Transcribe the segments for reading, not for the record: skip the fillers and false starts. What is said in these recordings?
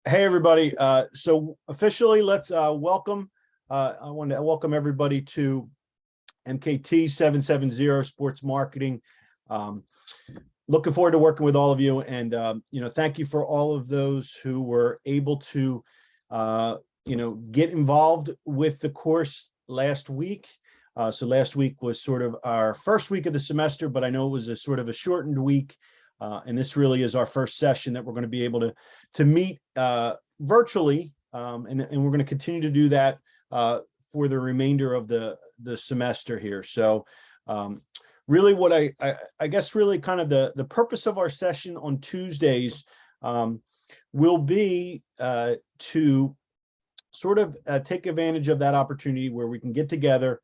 Hey, everybody. So officially, let's welcome. I want to welcome everybody to MKT770 Sports Marketing. Um, Looking forward to working with all of you, and thank you for all of those who were able to, get involved with the course last week. So last week was sort of our first week of the semester, but I know it was a sort of a shortened week. And this really is our first session that we're going to be able to meet virtually, and we're going to continue to do that for the remainder of the semester here. So really what I guess really kind of the purpose of our session on Tuesdays will be to sort of take advantage of that opportunity where we can get together.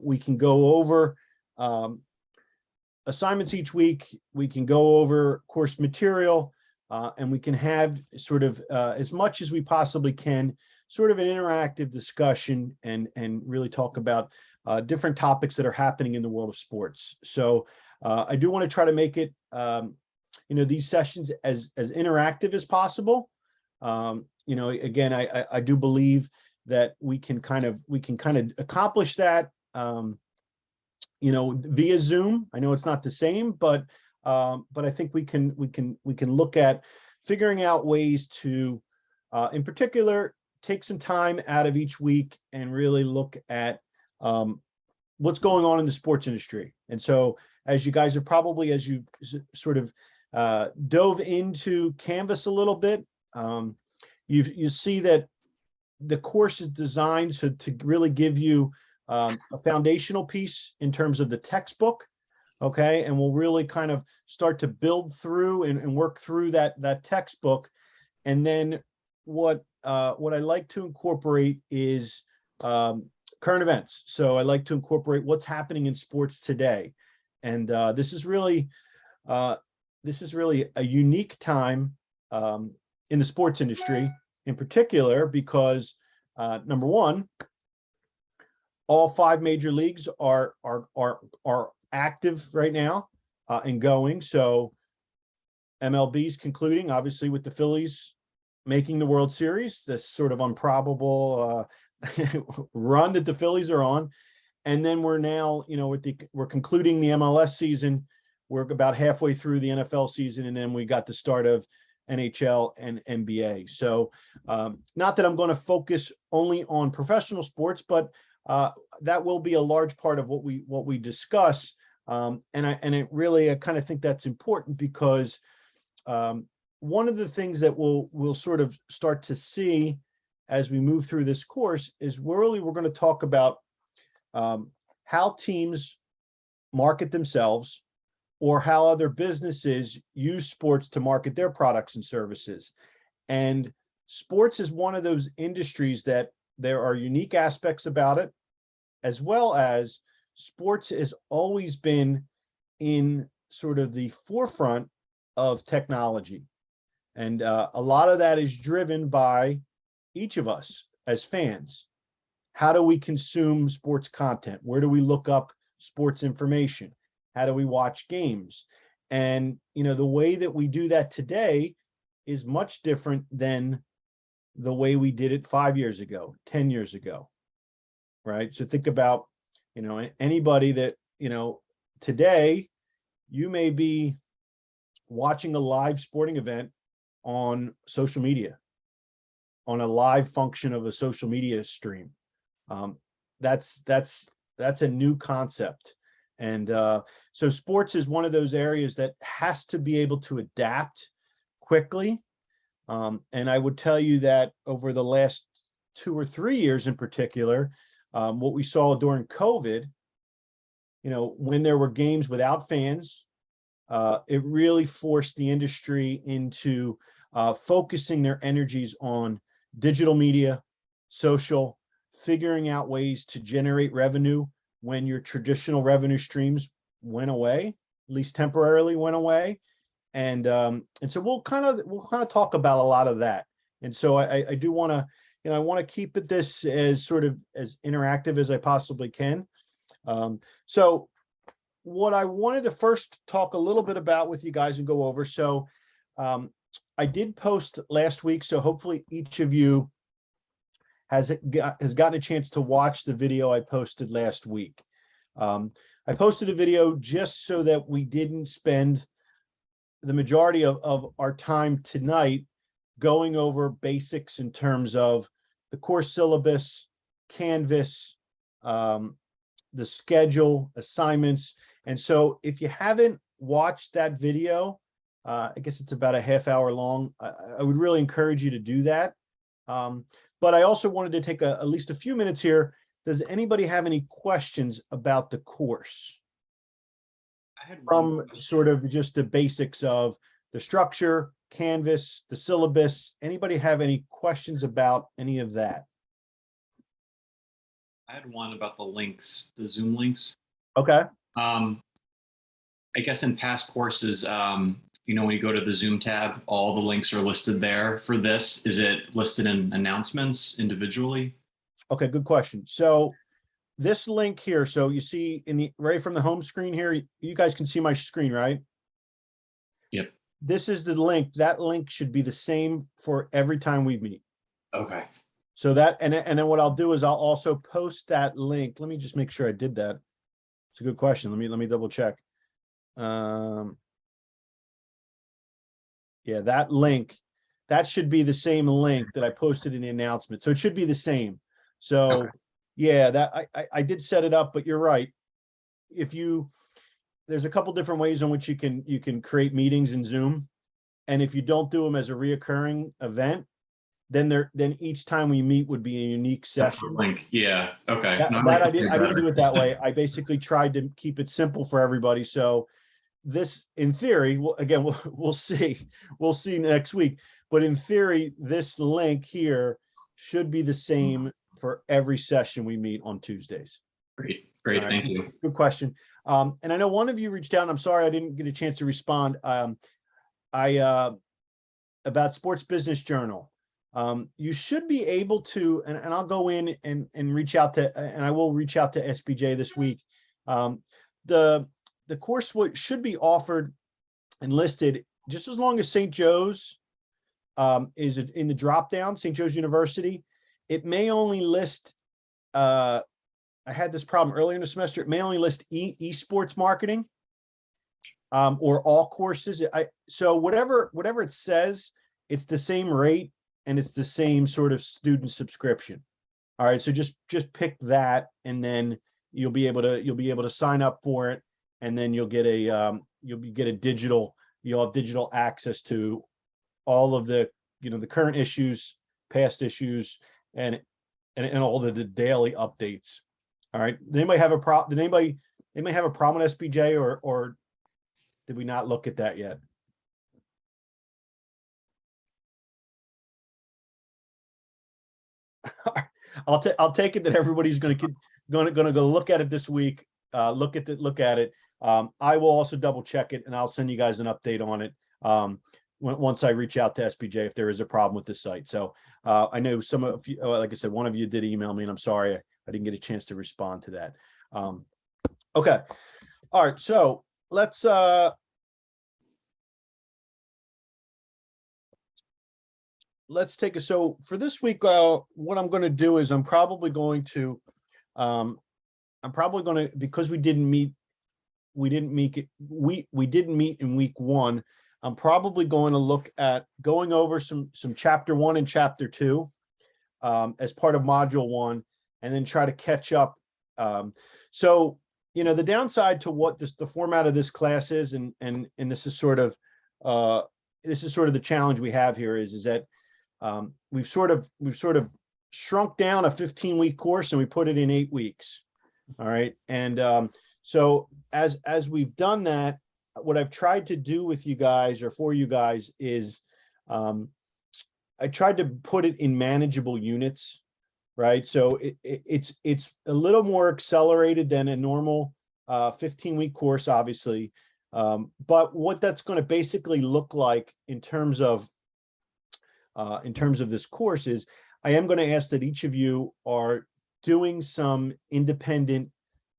We can go over assignments each week. We can go over course material, and we can have sort of as much as we possibly can, sort of an interactive discussion and really talk about different topics that are happening in the world of sports. So I do want to try to make it, these sessions as interactive as possible. Again, I do believe that we can kind of accomplish that. Via Zoom. I know it's not the same, but I think we can look at figuring out ways to, in particular, take some time out of each week and really look at what's going on in the sports industry. And so, as you guys are probably, as you sort of dove into Canvas a little bit, you see that the course is designed to really give you a foundational piece in terms of the textbook. Okay, and we'll really kind of start to build through and work through that textbook. And then what I like to incorporate is current events. So I like to incorporate what's happening in sports today. And this is really a unique time in the sports industry in particular, because number one, all 5 major leagues are active right now and going. So MLB's concluding, obviously, with the Phillies making the World Series, this sort of improbable run that the Phillies are on. And then we're now, we're concluding the MLS season. We're about halfway through the NFL season, and then we got the start of NHL and NBA. So not that I'm going to focus only on professional sports, but that will be a large part of what we discuss, and I kind of think that's important, because one of the things that we'll sort of start to see as we move through this course is we're going to talk about how teams market themselves, or how other businesses use sports to market their products and services. And sports is one of those industries that there are unique aspects about it, as well as sports has always been in sort of the forefront of technology. And a lot of that is driven by each of us as fans. How do we consume sports content? Where do we look up sports information? How do we watch games? And, the way that we do that today is much different than the way we did it 5 years ago, 10 years ago, right? So think about, anybody that, today you may be watching a live sporting event on social media, on a live function of a social media stream. That's a new concept. And so sports is one of those areas that has to be able to adapt quickly. And I would tell you that over the last 2 or 3 years in particular, what we saw during COVID, when there were games without fans, it really forced the industry into focusing their energies on digital media, social, figuring out ways to generate revenue when your traditional revenue streams went away, at least temporarily went away. And so we'll kind of talk about a lot of that. And so I do want to, I want to keep it this as sort of as interactive as I possibly can. So what I wanted to first talk a little bit about with you guys and go over. So I did post last week, so hopefully each of you has gotten a chance to watch the video I posted last week. I posted a video just so that we didn't spend the majority of our time tonight going over basics in terms of the course syllabus, Canvas, the schedule, assignments. And so if you haven't watched that video, I guess it's about a half hour long. I would really encourage you to do that. But I also wanted to take at least a few minutes here. Does anybody have any questions about the course? I had From sort of just the basics of the structure, Canvas, the syllabus. Anybody have any questions about any of that? I had one about the links, the Zoom links. Okay. I guess in past courses, you know, when you go to the Zoom tab, all the links are listed there. For this, is it listed in announcements individually? Okay, good question. So this link here, so you see in the right from the home screen here, you guys can see my screen, right? Yep. This is the link. That link should be the same for every time we meet. Okay. So that, and then what I'll do is I'll also post that link. Let me just make sure I did that. It's a good question. Let me double check. Yeah, that link, that should be the same link that I posted in the announcement. So it should be the same. So Okay. yeah, that I did set it up, but you're right. There's a couple different ways in which you can create meetings in Zoom. And if you don't do them as a reoccurring event, then each time we meet would be a unique session. Link. Yeah. Okay. No, I didn't do it that way. I basically tried to keep it simple for everybody. So this, in theory, we'll see next week. But in theory, this link here should be the same for every session we meet on Tuesdays. Great. Right. Thank you. Good question. And I know one of you reached out, and I'm sorry I didn't get a chance to respond. About Sports Business Journal. You should be able to, and I'll go in and reach out to, and I will reach out to SBJ this week. The course should be offered and listed just as long as St. Joe's is in the drop down, St. Joe's University. It may only list, I had this problem earlier in the semester, it may only list esports marketing or all courses. So whatever it says, it's the same rate and it's the same sort of student subscription. All right, so just pick that, and then you'll be able to sign up for it. And then you'll have digital access to all of the, the current issues, past issues, and all of the daily updates. All right. They may have a problem with SBJ, or did we not look at that yet? I'll take it that everybody's going to go look at it this week. Look at it. I will also double check it, and I'll send you guys an update on it once I reach out to SBJ if there is a problem with the site. So I know some of you, like I said, one of you did email me, and I'm sorry I didn't get a chance to respond to that. Okay, all right. So let's take a, so for this week, what I'm going to do is I'm probably going to, because we didn't meet in week one. I'm probably going to look at going over some chapter 1 and chapter 2 as part of module 1, and then try to catch up. So, the downside to what the format of this class is, and this is sort of the challenge we have here is that we've sort of shrunk down a 15-week course and we put it in 8 weeks. All right. And so as we've done that, what I've tried to do with you guys, or for you guys, is I tried to put it in manageable units, right? So it's a little more accelerated than a normal 15-week course, obviously. But what that's going to basically look like in terms of this course is I am going to ask that each of you are doing some independent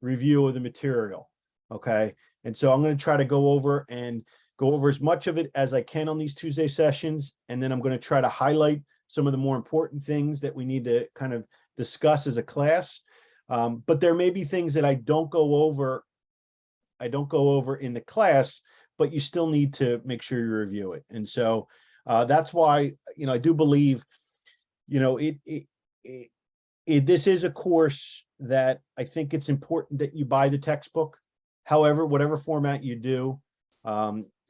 review of the material. Okay. And so I'm going to try to go over and go over as much of it as I can on these Tuesday sessions. And then I'm going to try to highlight some of the more important things that we need to kind of discuss as a class. But there may be things that I don't go over in the class, but you still need to make sure you review it. And so that's why, I do believe, this is a course that I think it's important that you buy the textbook. However, whatever format you do.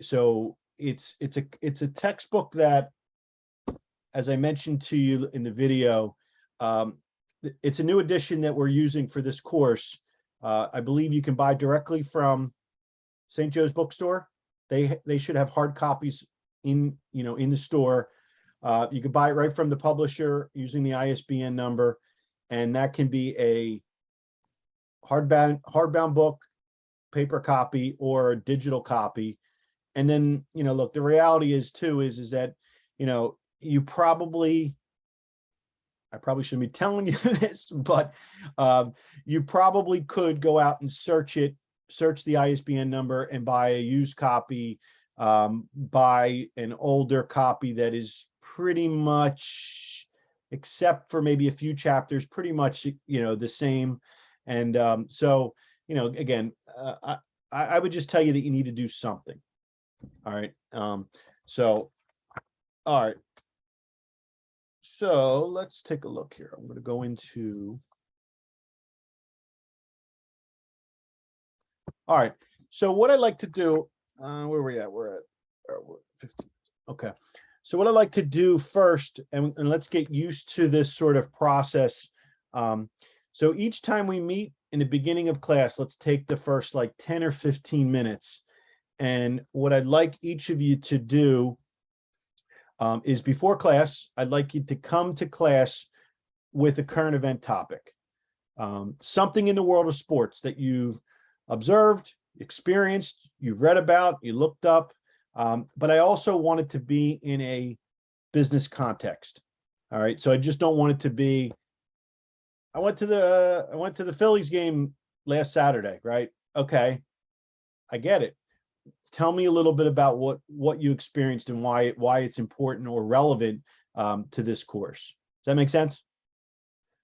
So it's a textbook that, as I mentioned to you in the video, it's a new edition that we're using for this course. I believe you can buy directly from St. Joe's Bookstore. They should have hard copies in the store. You can buy it right from the publisher using the ISBN number, and that can be a hardbound book, paper copy, or a digital copy. And then, look, the reality is that, I probably shouldn't be telling you this, but you probably could go out and search the ISBN number and buy a used copy, buy an older copy that is pretty much, except for maybe a few chapters, pretty much, the same. And so, again, I would just tell you that you need to do something. All right. All right. So let's take a look here. I'm going to go into. All right. So what I like to do, where are we at? We're at 15. Okay. So what I like to do first, and let's get used to this sort of process. So each time we meet in the beginning of class, let's take the first like 10 or 15 minutes. And what I'd like each of you to do is before class, I'd like you to come to class with a current event topic, something in the world of sports that you've observed, experienced, you've read about, you looked up, but I also want it to be in a business context. All right, so I just don't want it to be, I went to the Phillies game last Saturday, right? Okay, I get it. Tell me a little bit about what you experienced and why it's important or relevant to this course. Does that make sense?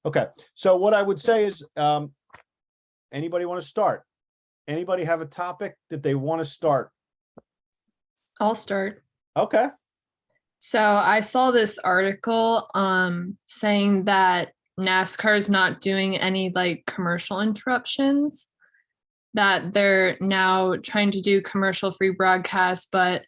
Okay, so what I would say is, anybody want to start? Anybody have a topic that they want to start? I'll start. Okay. So I saw this article saying that NASCAR is not doing any like commercial interruptions, that they're now trying to do commercial-free broadcasts, but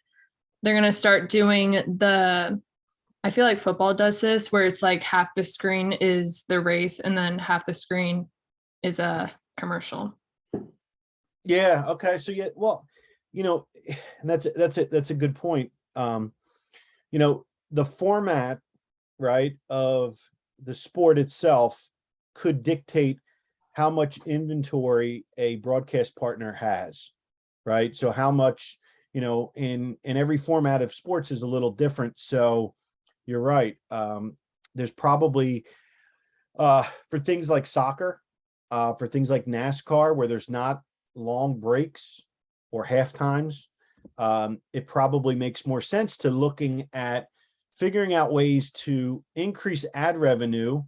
they're going to start doing I feel like football does this, where it's like half the screen is the race and then half the screen is a commercial. Yeah. Okay. So yeah, well, and that's a good point. The format, right, of the sport itself could dictate how much inventory a broadcast partner has, right? So how much, in every format of sports is a little different. So you're right. There's probably for things like soccer, for things like NASCAR, where there's not long breaks or half times, it probably makes more sense to looking at figuring out ways to increase ad revenue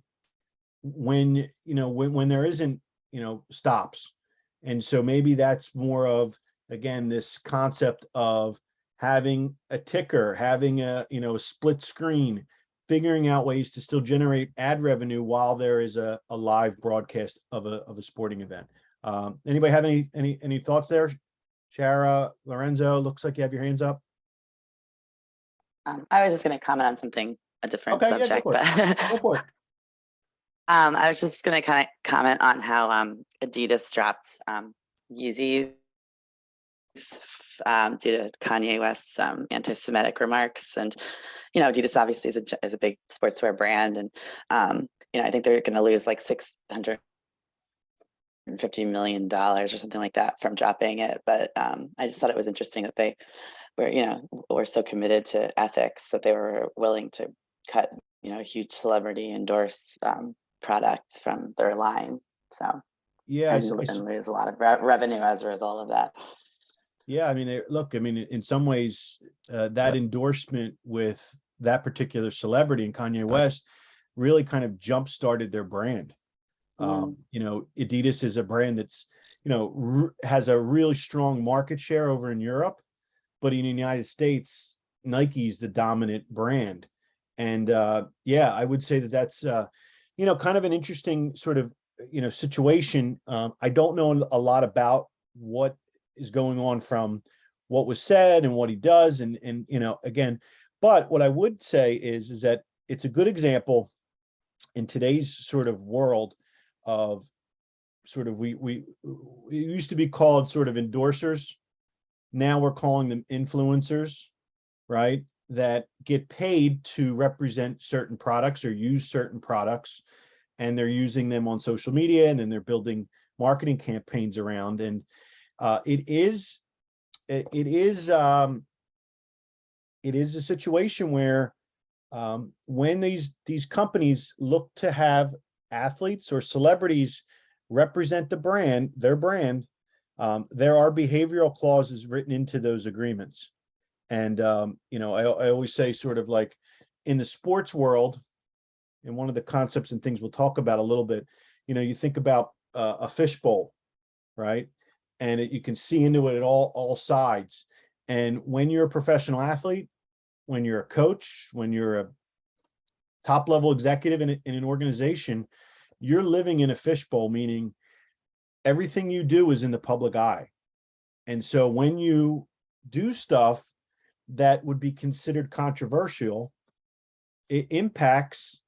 when there isn't stops. And so maybe that's more of, again, this concept of having a ticker, having a split screen, figuring out ways to still generate ad revenue while there is a live broadcast of a sporting event. Anybody have any thoughts there? Shara, Lorenzo, looks like you have your hands up. I was just going to comment on something, a different subject. Yeah, go for it. I was just going to kind of comment on how Adidas dropped Yeezys due to Kanye West's anti-Semitic remarks. And, Adidas obviously is a big sportswear brand. And, I think they're going to lose like $650 million or something like that from dropping it. But I just thought it was interesting that they were so committed to ethics that they were willing to cut, a huge celebrity endorsed products from their line. So yeah, and lose a lot of revenue as a result of that. Yeah, I mean, look, I mean, in some ways, that endorsement with that particular celebrity and Kanye West really kind of jump-started their brand. You know, Adidas is a brand that's, you know, has a really strong market share over in Europe, but in the United States, Nike's the dominant brand. And yeah, I would say that that's, you know, kind of an interesting sort of, you know, situation. I don't know a lot about what is going on from what was said and what he does. And, you know, again, but what I would say is that it's a good example in today's sort of world of sort of, we it used to be called sort of endorsers. Now we're calling them influencers, right? That get paid to represent certain products or use certain products, and they're using them on social media, and then they're building marketing campaigns around. And it is a situation where when these companies look to have athletes or celebrities represent their brand, there are behavioral clauses written into those agreements. And you know, I always say, sort of like in the sports world, and one of the concepts and things we'll talk about a little bit, you know, you think about a fishbowl, right? And you can see into it at all sides. And when you're a professional athlete, when you're a coach, when you're a top level executive in an organization, you're living in a fishbowl, meaning everything you do is in the public eye. And so when you do stuff that would be considered controversial, it impacts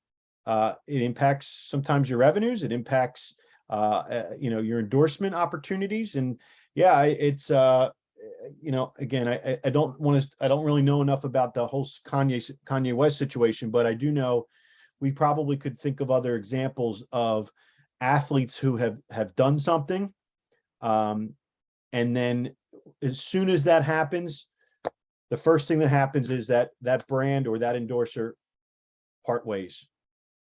sometimes your revenues, it impacts you know, your endorsement opportunities. And yeah, it's you know, again, I don't really know enough about the whole Kanye West situation, but I do know we probably could think of other examples of athletes who have done something, and then as soon as that happens, the first thing that happens is that brand or that endorser part ways.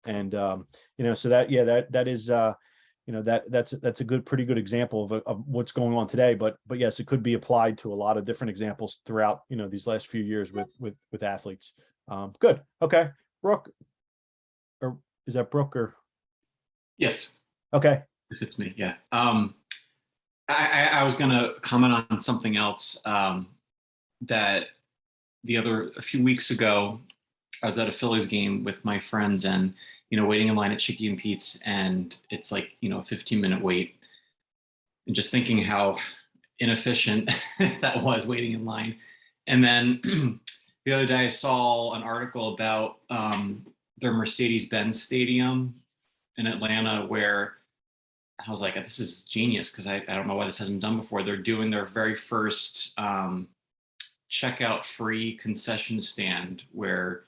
And you know, so that, yeah, that is you know, that's a pretty good example of what's going on today. But yes, it could be applied to a lot of different examples throughout, you know, these last few years with athletes. Good. Okay, Brooke, or is that Brooke or? Yes. Okay. If it's me, yeah. I was going to comment on something else, that a few weeks ago, I was at a Phillies game with my friends, and, you know, waiting in line at Chicky and Pete's, and it's like, you know, a 15-minute wait, and just thinking how inefficient that was, waiting in line. And then the other day I saw an article about their Mercedes-Benz stadium in Atlanta, where I was like, this is genius, because I don't know why this hasn't been done before. They're doing their very first checkout free concession stand, where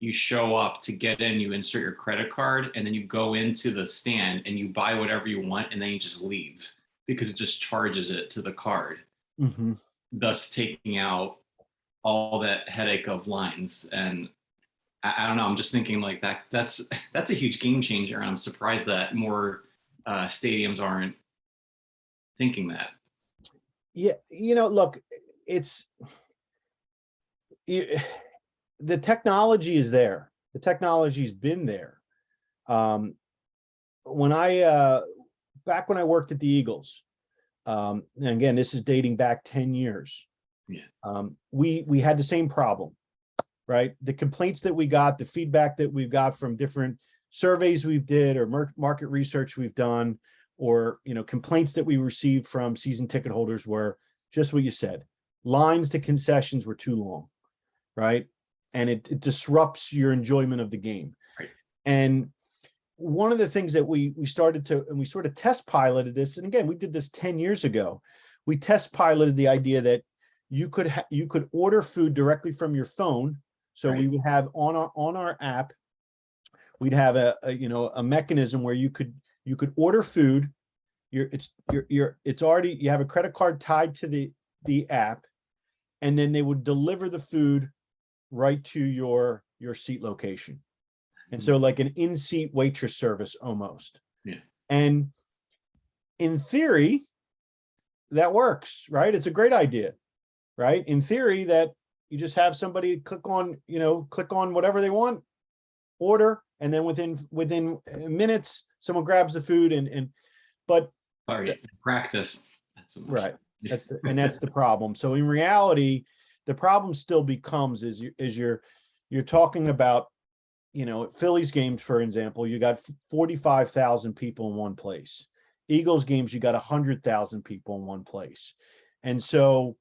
you show up to get in, you insert your credit card, and then you go into the stand and you buy whatever you want, and then you just leave, because it just charges it to the card, thus taking out all that headache of lines. And I don't know, I'm just thinking like that's a huge game changer, and I'm surprised that more stadiums aren't thinking that. Yeah, you know, look, the technology is there. The technology's been there. When back when I worked at the Eagles, and again, this is dating back 10 years. Yeah. We had the same problem, right? The complaints that we got, the feedback that we've got from different surveys we've did, or market research we've done, or, you know, complaints that we received from season ticket holders were just what you said. Lines to concessions were too long, right? And it disrupts your enjoyment of the game. Right. And one of the things that we started to, and we sort of test piloted this, and again, we did this 10 years ago. We test piloted the idea that you could order food directly from your phone. So Right. we would have on our app, we'd have a mechanism where you could order food. You have a credit card tied to the app, and then they would deliver the food right to your seat location. And so like an in-seat waitress service almost. Yeah. And in theory, that works, right? It's a great idea. right? In theory, that you just have somebody click on whatever they want, order, and then within minutes, someone grabs the food but Sorry, practice. That's so much. right. That's the problem. So in reality, the problem still becomes is you're talking about, Phillies games, for example, you got 45,000 people in one place. Eagles games, you got 100,000 people in one place. And so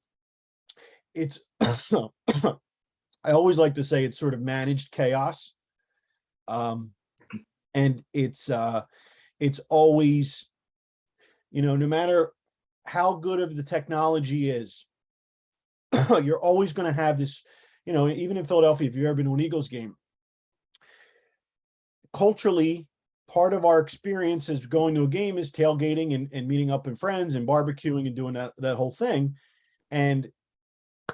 it's, I always like to say it's sort of managed chaos. And it's always, no matter how good of the technology is, you're always going to have this, even in Philadelphia, if you've ever been to an Eagles game, culturally, part of our experience as going to a game is tailgating and meeting up with friends and barbecuing and doing that whole thing. And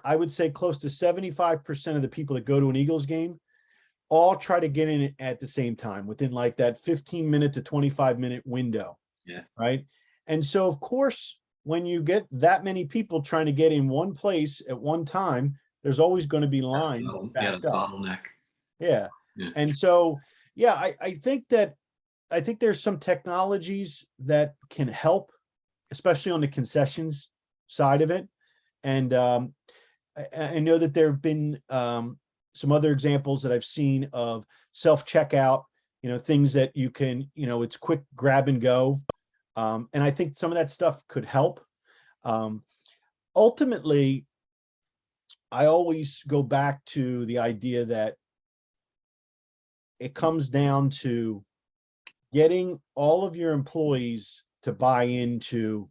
I would say close to 75% of the people that go to an Eagles game all try to get in at the same time within like that 15-minute to 25-minute window. Yeah. Right. And so, of course, when you get that many people trying to get in one place at one time, there's always going to be lines. The bottleneck. Yeah. Yeah. And so, I think there's some technologies that can help, especially on the concessions side of it. And I know that there have been some other examples that I've seen of self-checkout, things that you can, it's quick grab and go. And I think some of that stuff could help. Ultimately, I always go back to the idea that it comes down to getting all of your employees to buy into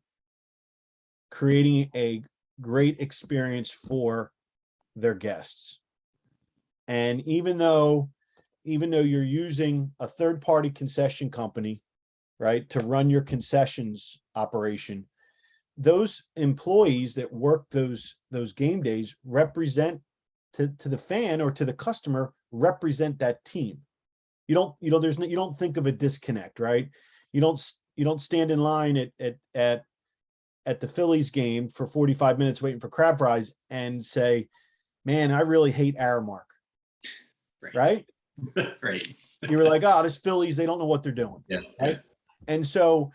creating a great experience for their guests. And even though you're using a third-party concession company, right, to run your concessions operation, those employees that work those game days represent to the fan or to the customer, represent that team. You don't think of a disconnect, right? You don't stand in line at the Phillies game for 45 minutes waiting for crab fries and say, man, I really hate Aramark. Right? Right. You were like, oh, this Phillies, they don't know what they're doing. Yeah. Right. And so,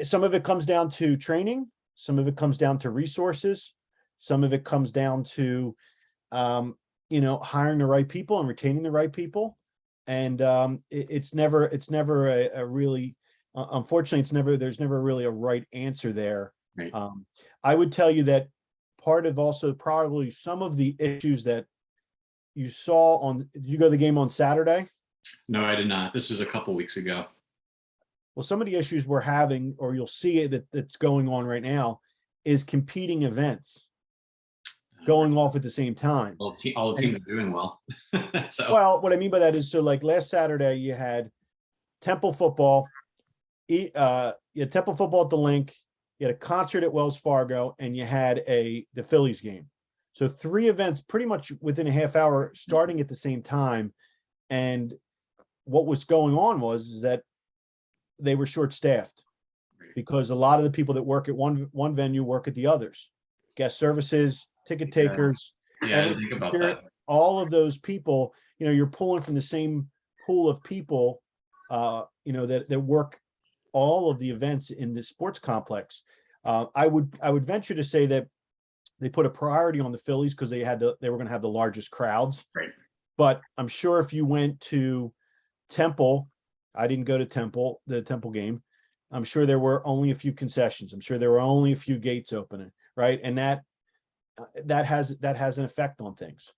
some of it comes down to training, some of it comes down to resources, some of it comes down to, hiring the right people and retaining the right people. And it's never a really, unfortunately, there's never really a right answer there. Right. I would tell you that part of also probably some of the issues that you saw did you go to the game on Saturday? No, I did not. This was a couple weeks ago. Well, some of the issues we're having, or you'll see it that's going on right now, is competing events going off at the same time. All the teams are doing well. So. Well, what I mean by that is, so like last Saturday, you had Temple football, you had Temple football at the Link, you had a concert at Wells Fargo, and you had the Phillies game. So 3 events pretty much within a half hour starting at the same time. And what was going on is that they were short-staffed because a lot of the people that work at one venue work at the others. Guest services, ticket takers. Yeah, I didn't think about that. All of those people, you're pulling from the same pool of people, that work all of the events in the sports complex. I would venture to say that they put a priority on the Phillies because they were going to have the largest crowds. Right. But I'm sure if you went to Temple, I didn't go to the Temple game. I'm sure there were only a few concessions. I'm sure there were only a few gates opening, right? And that has an effect on things.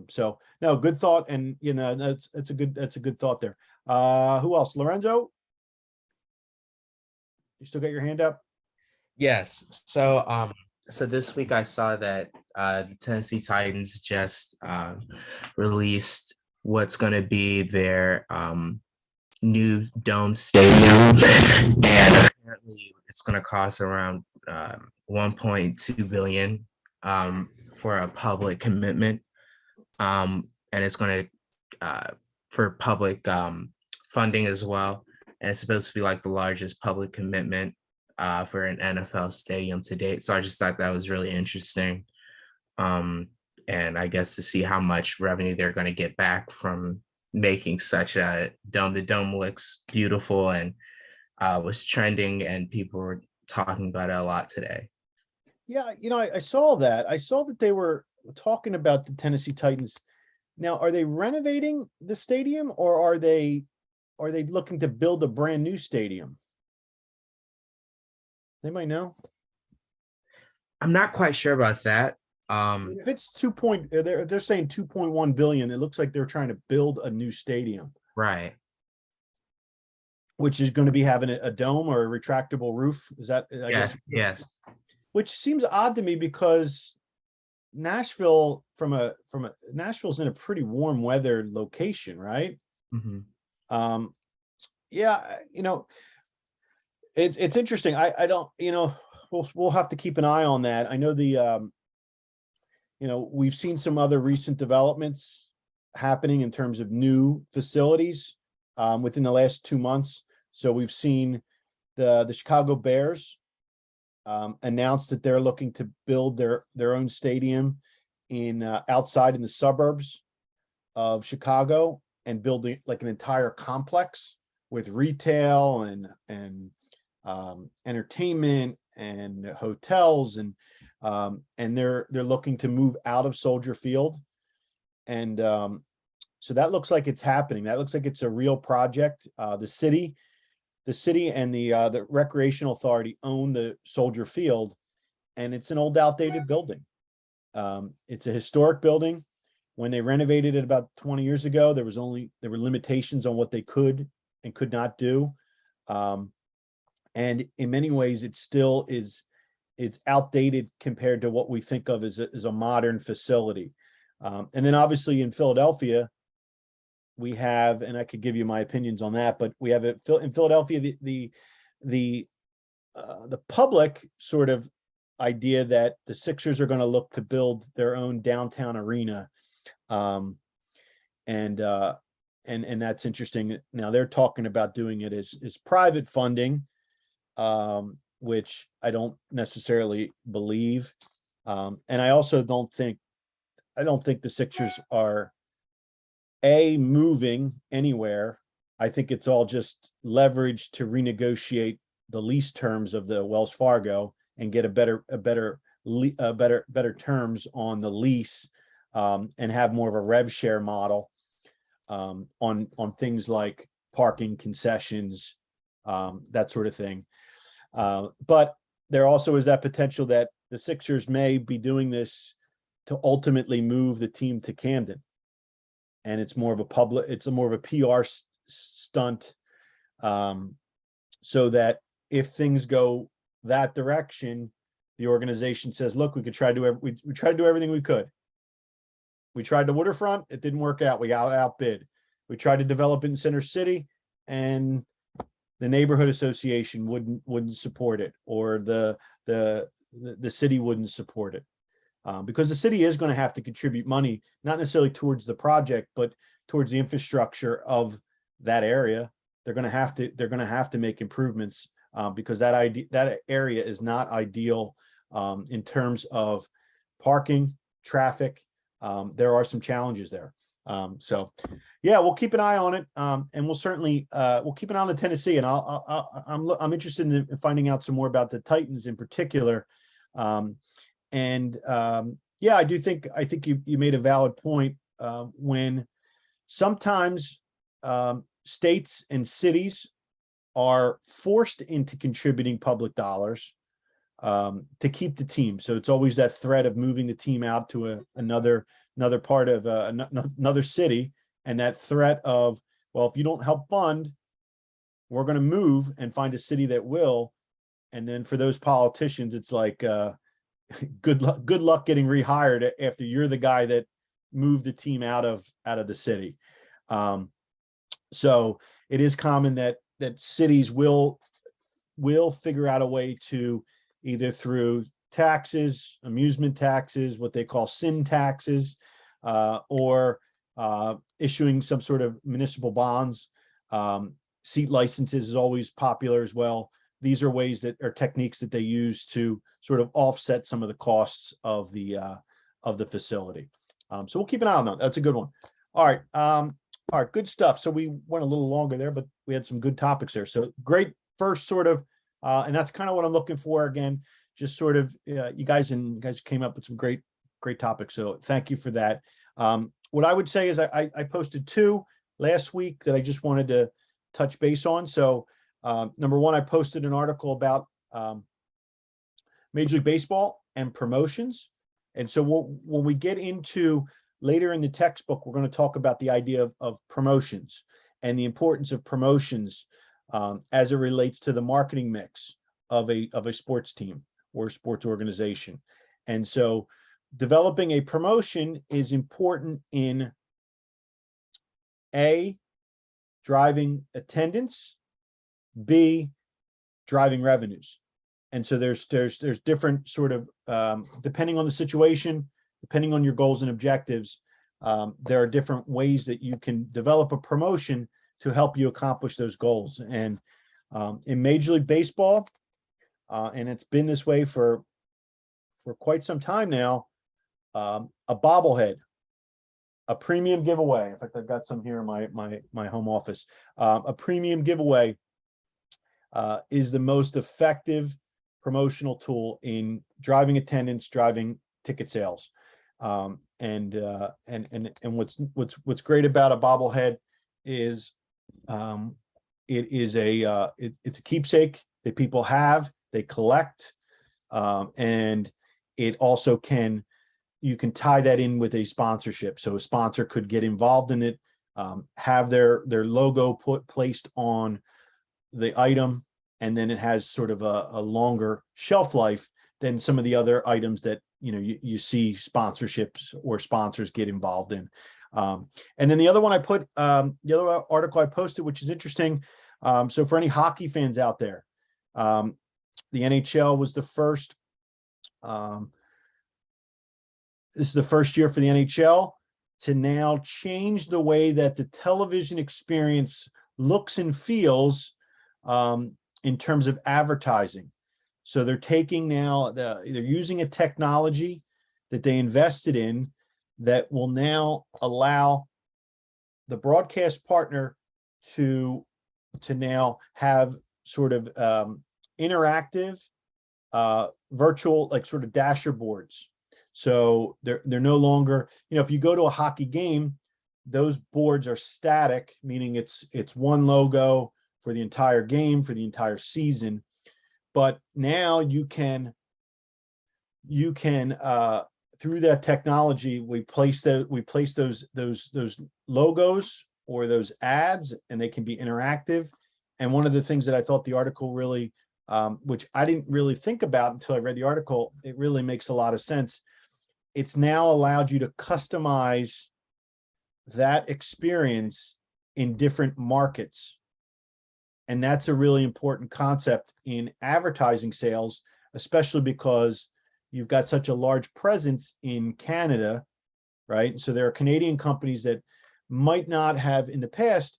So no, good thought, and that's a good thought there. Who else? Lorenzo, you still got your hand up? Yes. So this week I saw that the Tennessee Titans just released what's going to be their new dome stadium, and apparently it's going to cost around $1.2 billion for a public commitment, and it's going to for public funding as well, and it's supposed to be like the largest public commitment for an NFL stadium to date. So I just thought that was really interesting. And I guess to see how much revenue they're going to get back from making such a dome. The dome looks beautiful and was trending, and people were talking about it a lot today. Yeah, I saw that. I saw that they were talking about the Tennessee Titans. Now, are they renovating the stadium, or are they looking to build a brand new stadium? They might know. I'm not quite sure about that. If it's they're saying 2.1 billion, it looks like they're trying to build a new stadium, Right. which is going to be having a dome or a retractable roof. Is that, I Yes. guess, Yes. which seems odd to me because Nashville Nashville's in a pretty warm weather location, right? Mm-hmm. Yeah, it's interesting. I don't, we'll have to keep an eye on that. I know we've seen some other recent developments happening in terms of new facilities within the last 2 months. So we've seen the Chicago Bears announced that they're looking to build their own stadium outside in the suburbs of Chicago, and building like an entire complex with retail and entertainment and hotels, and they're looking to move out of Soldier Field, and so that looks like it's happening. That looks like it's a real project. The city and the recreational authority own the Soldier Field, and it's an old outdated building. It's a historic building. When they renovated it about 20 years ago, there were limitations on what they could and could not do. And in many ways, it's outdated compared to what we think of as a modern facility. And then obviously in Philadelphia, we have, and I could give you my opinions on that, but we have in Philadelphia, the public sort of idea that the Sixers are going to look to build their own downtown arena. And that's interesting. Now they're talking about doing it as private funding, which I don't necessarily believe. And I also don't think the Sixers are moving anywhere. I think it's all just leverage to renegotiate the lease terms of the Wells Fargo and get better terms on the lease, and have more of a rev share model on things like parking, concessions, that sort of thing. But there also is that potential that the Sixers may be doing this to ultimately move the team to Camden. And it's more of a PR stunt, so that if things go that direction, the organization says, look, we tried to do everything we could. We tried the waterfront, it didn't work out. We got outbid. We tried to develop it in Center City, and the neighborhood association wouldn't support it, or the city wouldn't support it. Because the city is going to have to contribute money, not necessarily towards the project, but towards the infrastructure of that area. They're going to have to make improvements, because that area is not ideal in terms of parking, traffic. There are some challenges there. So yeah, we'll keep an eye on it, and we'll certainly we'll keep an eye on the Tennessee. And I'm interested in finding out some more about the Titans in particular. Yeah, I think you made a valid point, when sometimes states and cities are forced into contributing public dollars to keep the team. So it's always that threat of moving the team out to another part of another city, and that threat of, well, if you don't help fund, we're going to move and find a city that will. And then for those politicians, it's like, good luck getting rehired after you're the guy that moved the team out of the city. So it is common that cities will figure out a way to, either through taxes, amusement taxes, what they call sin taxes, or issuing some sort of municipal bonds. Seat licenses is always popular as well. these are ways that are techniques that they use to sort of offset some of the costs of the facility. So we'll keep an eye on that. That's a good one. All right. All right, good stuff. So we went a little longer there, but we had some good topics there. So great first sort of, and that's kind of what I'm looking for again, just sort of you guys came up with some great topics. So thank you for that. What I would say is I posted 2 last week that I just wanted to touch base on. So number one, I posted an article about Major League Baseball and promotions. And so when we get into later in the textbook, we're going to talk about the idea of promotions and the importance of promotions as it relates to the marketing mix of a sports team or sports organization. And so developing a promotion is important in A, driving attendance, B, driving revenues. And so there's different sort of, depending on the situation, depending on your goals and objectives, there are different ways that you can develop a promotion to help you accomplish those goals. And in Major League Baseball, and it's been this way for quite some time now, a bobblehead, a premium giveaway. In fact, I've got some here in my home office. A premium giveaway is the most effective promotional tool in driving attendance, driving ticket sales. And what's great about a bobblehead is it's a keepsake that people have, they collect, and it also you can tie that in with a sponsorship. So a sponsor could get involved in it, have their logo placed on the item, and then it has sort of a longer shelf life than some of the other items that you see sponsorships or sponsors get involved in. And then the other one the other article I posted, which is interesting. So for any hockey fans out there, the NHL was the first. This is the first year for the NHL to now change the way that the television experience looks and feels in terms of advertising. So they're taking now, they're using a technology that they invested in that will now allow the broadcast partner to now have sort of interactive virtual, like sort of dasher boards. So they're no longer, if you go to a hockey game, those boards are static, meaning it's one logo for the entire game, for the entire season. But now you can through that technology, we place those logos or those ads, and they can be interactive. And one of the things that I thought the article really, which I didn't really think about until I read the article, it really makes a lot of sense. It's now allowed you to customize that experience in different markets. And that's a really important concept in advertising sales, especially because you've got such a large presence in Canada, right? So there are Canadian companies that might not have in the past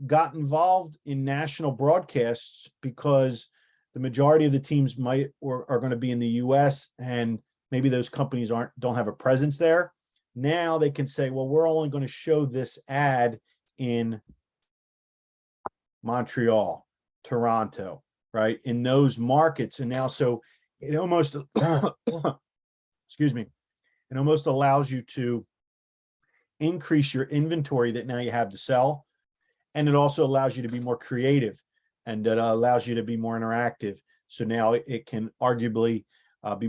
got involved in national broadcasts because the majority of the teams might or are going to be in the US, and maybe those companies don't have a presence there. Now they can say, well, we're only going to show this ad in Montreal, Toronto, right? In those markets. And now, so it almost, excuse me, it almost allows you to increase your inventory that now you have to sell. And it also allows you to be more creative, and it allows you to be more interactive. So now it can arguably be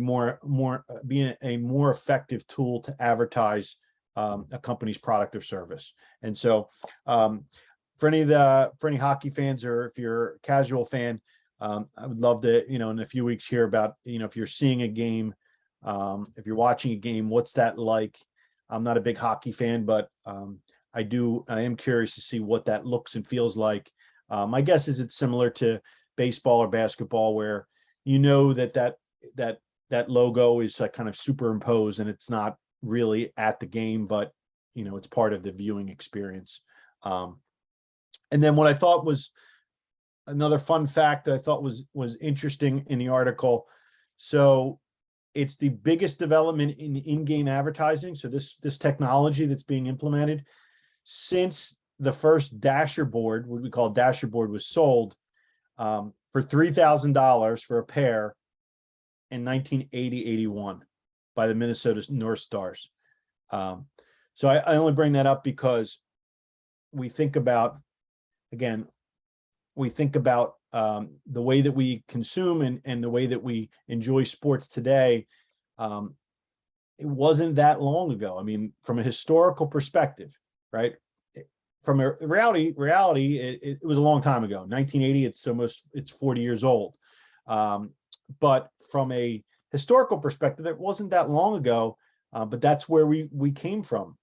a more effective tool to advertise a company's product or service. And so for any hockey fans, or if you're a casual fan, I would love to, in a few weeks hear about, if you're seeing a game, if you're watching a game, what's that like? I'm not a big hockey fan, but I am curious to see what that looks and feels like. My guess is it's similar to baseball or basketball, where that logo is like kind of superimposed, and it's not really at the game, but it's part of the viewing experience. And then what I thought was another fun fact that I thought was interesting in the article. So it's the biggest development in in-game advertising. So this technology that's being implemented since the first Dasher board, what we call Dasher board, was sold for $3,000 for a pair in 1980-81 by the Minnesota North Stars. So I only bring that up because we think about, again, the way that we consume and the way that we enjoy sports today. It wasn't that long ago. I mean, from a historical perspective, right? From a reality, it was a long time ago. 1980, it's 40 years old. But from a historical perspective, it wasn't that long ago. But that's where we came from,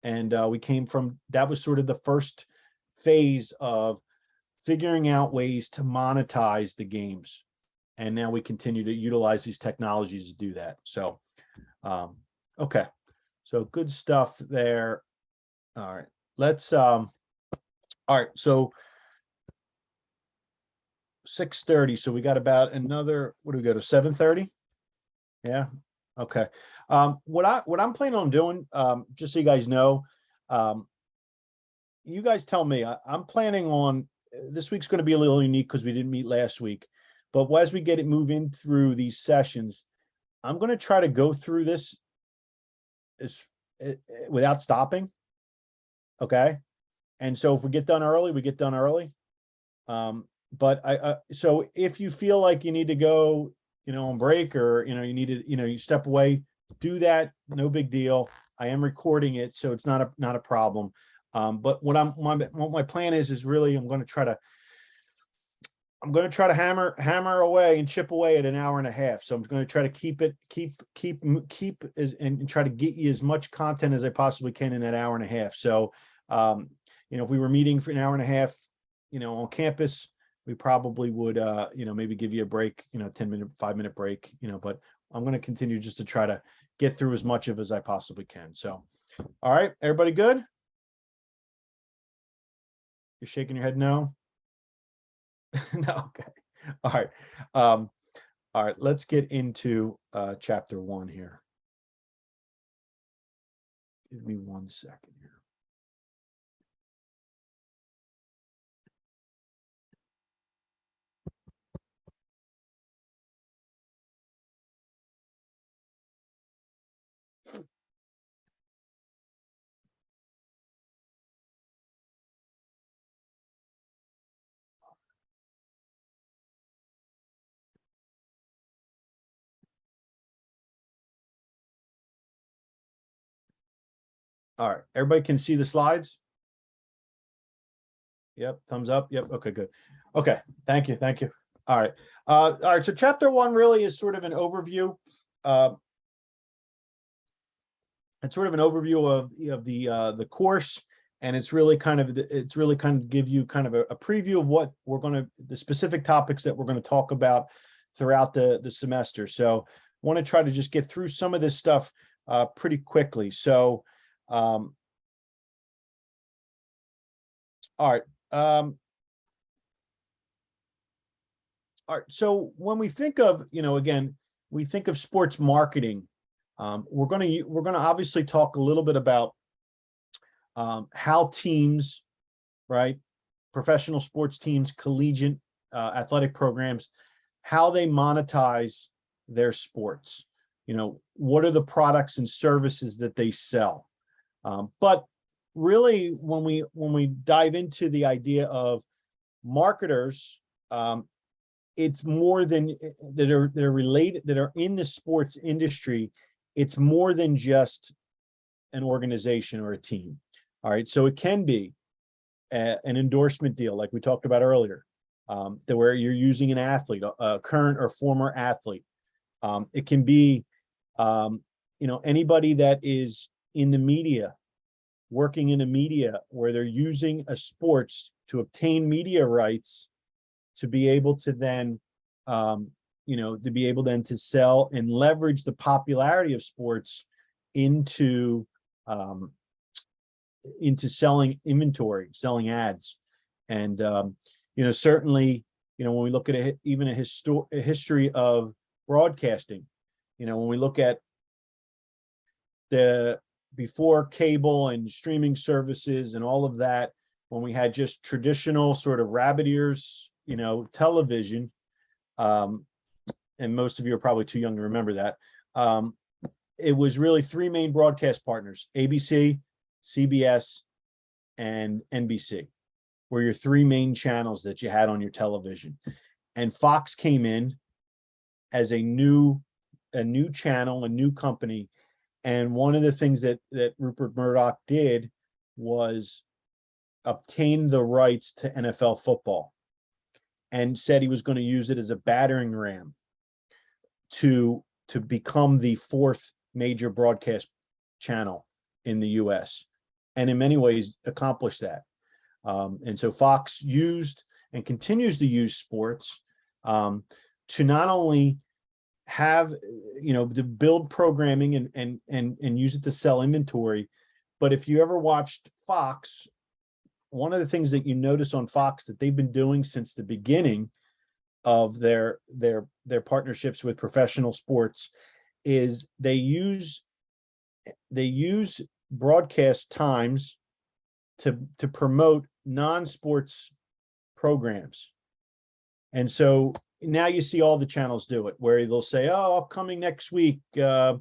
and that was sort of the first phase of figuring out ways to monetize the games, and now we continue to utilize these technologies to do that. So, okay, so good stuff there. All right, let's. All right, so 6:30. So we got about another. What do we go to 7:30? Yeah. Okay. What I'm planning on doing, just so you guys know, you guys tell me. I'm planning on this week's going to be a little unique because we didn't meet last week, but as we get it moving through these sessions, I'm going to try to go through this without stopping. Okay. And so if we get done early, we get done early. But so if you feel like you need to go, on break, or, you need to, you step away, do that. No big deal. I am recording it, so it's not a problem. But what my plan is really, I'm going to try to hammer away and chip away at an hour and a half. So I'm going to try to keep and try to get you as much content as I possibly can in that hour and a half. So, if we were meeting for an hour and a half, on campus, we probably would, maybe give you a break, 10-minute, 5-minute break, but I'm going to continue just to try to get through as much of as I possibly can. So, all right, everybody good? You're shaking your head no? No, okay. All right. All right, let's get into chapter 1 here. Give me 1 second here. All right, everybody can see the slides? Yep, thumbs up. Yep, okay, good. Okay, thank you. All right. All right, so chapter 1 really is sort of an overview. It's sort of an overview of the course, and it's really kind of give you kind of a preview of what the specific topics that we're going to talk about throughout the semester. So want to try to just get through some of this stuff pretty quickly. So all right. All right. So when we think of, again, we think of sports marketing, we're going to obviously talk a little bit about how teams, right, professional sports teams, collegiate athletic programs, how they monetize their sports. What are the products and services that they sell? But really, when we dive into the idea of marketers, it's more than that are related, that are in the sports industry. It's more than just an organization or a team. All right, so it can be an endorsement deal, like we talked about earlier, that where you're using an athlete, a current or former athlete. It can be, anybody that is in the media, working in a media where they're using a sports to obtain media rights to be able to then, to sell and leverage the popularity of sports into selling inventory, selling ads. And, Certainly, when we look at even a history of broadcasting, when we look at the before cable and streaming services and all of that, when we had just traditional sort of rabbit ears, television, and most of you are probably too young to remember that. It was really three main broadcast partners: ABC, CBS, and NBC were your three main channels that you had on your television. And Fox came in as a new channel, a new company. And one of the things that Rupert Murdoch did was obtain the rights to NFL football, and said he was going to use it as a battering ram to become the fourth major broadcast channel in the US, and in many ways accomplished that. And so Fox used and continues to use sports to not only have, to build programming and use it to sell inventory, but if you ever watched Fox, one of the things that you notice on Fox that they've been doing since the beginning of their partnerships with professional sports is they use broadcast times to promote non-sports programs. And so now you see all the channels do it, where they'll say, "Oh, upcoming next week, make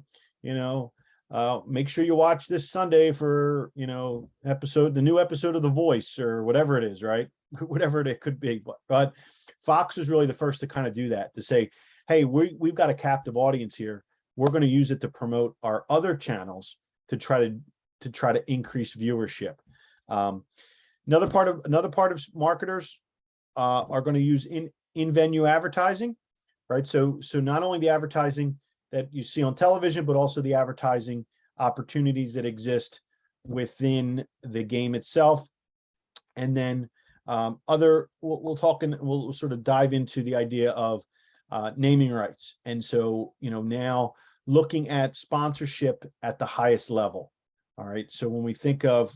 sure you watch this Sunday for, the new episode of The Voice," or whatever it is, right? Whatever it could be. But Fox was really the first to kind of do that, to say, "Hey, we've got a captive audience here. We're going to use it to promote our other channels to try to increase viewership." Another part of marketers are going to use in-venue advertising, right? So not only the advertising that you see on television, but also the advertising opportunities that exist within the game itself. And then we'll sort of dive into the idea of naming rights. And so, now looking at sponsorship at the highest level. All right. So when we think of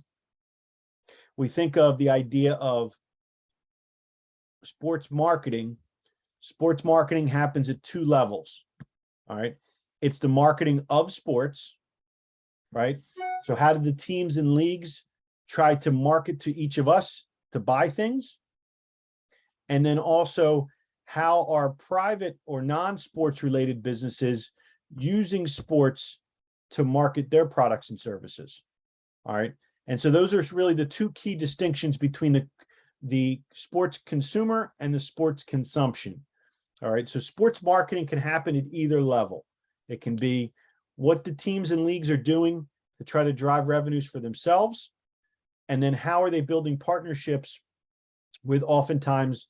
the idea of sports marketing happens at two levels. All right. It's the marketing of sports, right? So how did the teams and leagues try to market to each of us to buy things? And then also, how are private or non-sports related businesses using sports to market their products and services? All right. And so those are really the two key distinctions between the sports consumer and the sports consumption. All right. So sports marketing can happen at either level. It can be what the teams and leagues are doing to try to drive revenues for themselves. And then how are they building partnerships with oftentimes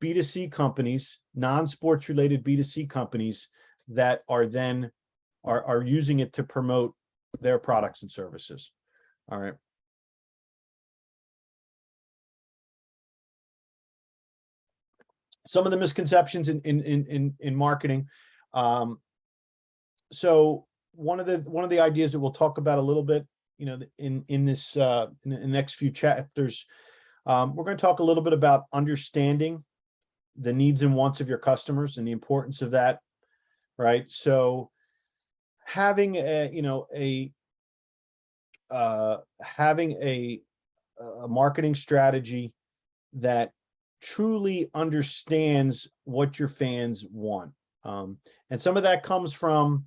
B2C companies, non-sports related B2C companies that are then are using it to promote their products and services. All right. Some of the misconceptions in marketing. So one of the ideas that we'll talk about a little bit, in the next few chapters, we're going to talk a little bit about understanding the needs and wants of your customers and the importance of that, right? So having a marketing strategy that truly understands what your fans want. And some of that comes from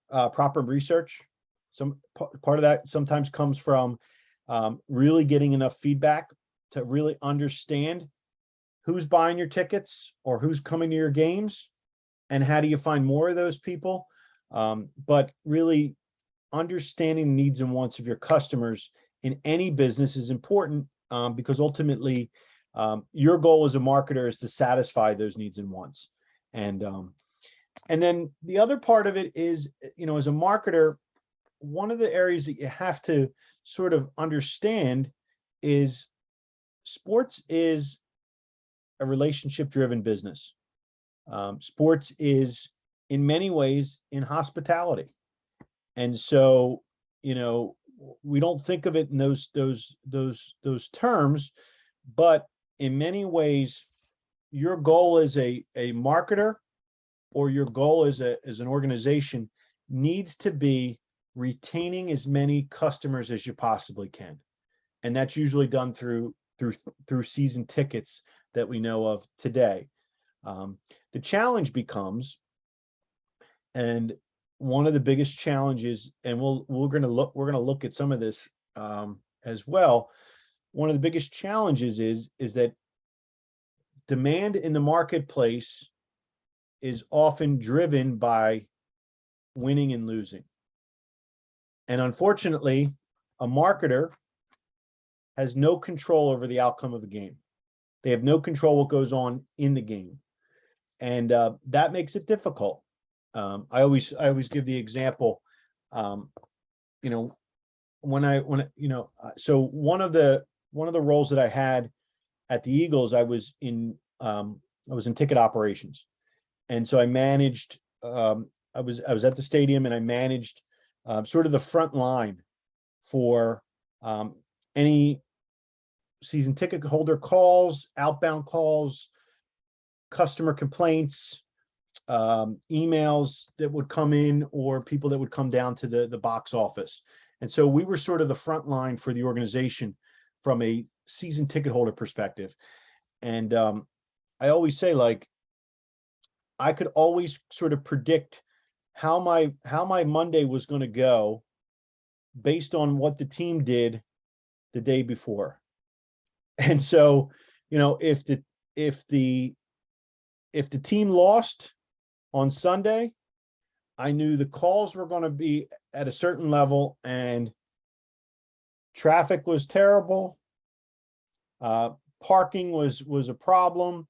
proper research. Some part of that sometimes comes from really getting enough feedback to really understand who's buying your tickets or who's coming to your games, and how do you find more of those people. But really understanding the needs and wants of your customers in any business is important, because ultimately your goal as a marketer is to satisfy those needs and wants. And then the other part of it is, as a marketer, one of the areas that you have to sort of understand is sports is a relationship-driven business. Sports is in many ways in hospitality. And so, we don't think of it in those terms, But in many ways, your goal as a marketer or your goal as an organization needs to be retaining as many customers as you possibly can. And that's usually done through season tickets that we know of today. The challenge becomes, and one of the biggest challenges, and we're going to look at some of this as well. One of the biggest challenges is that demand in the marketplace is often driven by winning and losing. And unfortunately, a marketer has no control over the outcome of a game. They have no control what goes on in the game. And that makes it difficult. I always give the example, so one of the roles that I had at the Eagles, I was in ticket operations. And so I managed, I was at the stadium, and I managed sort of the front line for any season ticket holder calls, outbound calls, customer complaints, emails that would come in, or people that would come down to the box office. And so we were sort of the front line for the organization from a season ticket holder perspective. And I always say, like, I could always sort of predict how my Monday was going to go based on what the team did the day before. And so, if the team lost on Sunday, I knew the calls were going to be at a certain level, and traffic was terrible. Parking was a problem.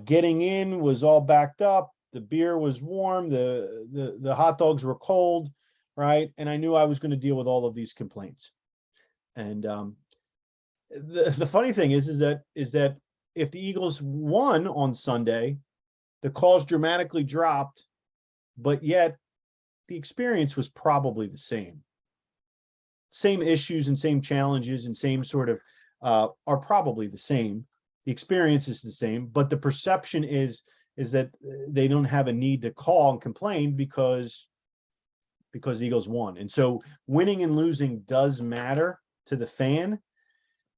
Getting in was all backed up. The beer was warm. The hot dogs were cold, right? And I knew I was going to deal with all of these complaints. And the funny thing is that if the Eagles won on Sunday, the calls dramatically dropped, but yet the experience was probably the same. Same issues and same challenges and same sort of are probably the same. The experience is the same, but the perception is that they don't have a need to call and complain because the Eagles won. And so winning and losing does matter to the fan.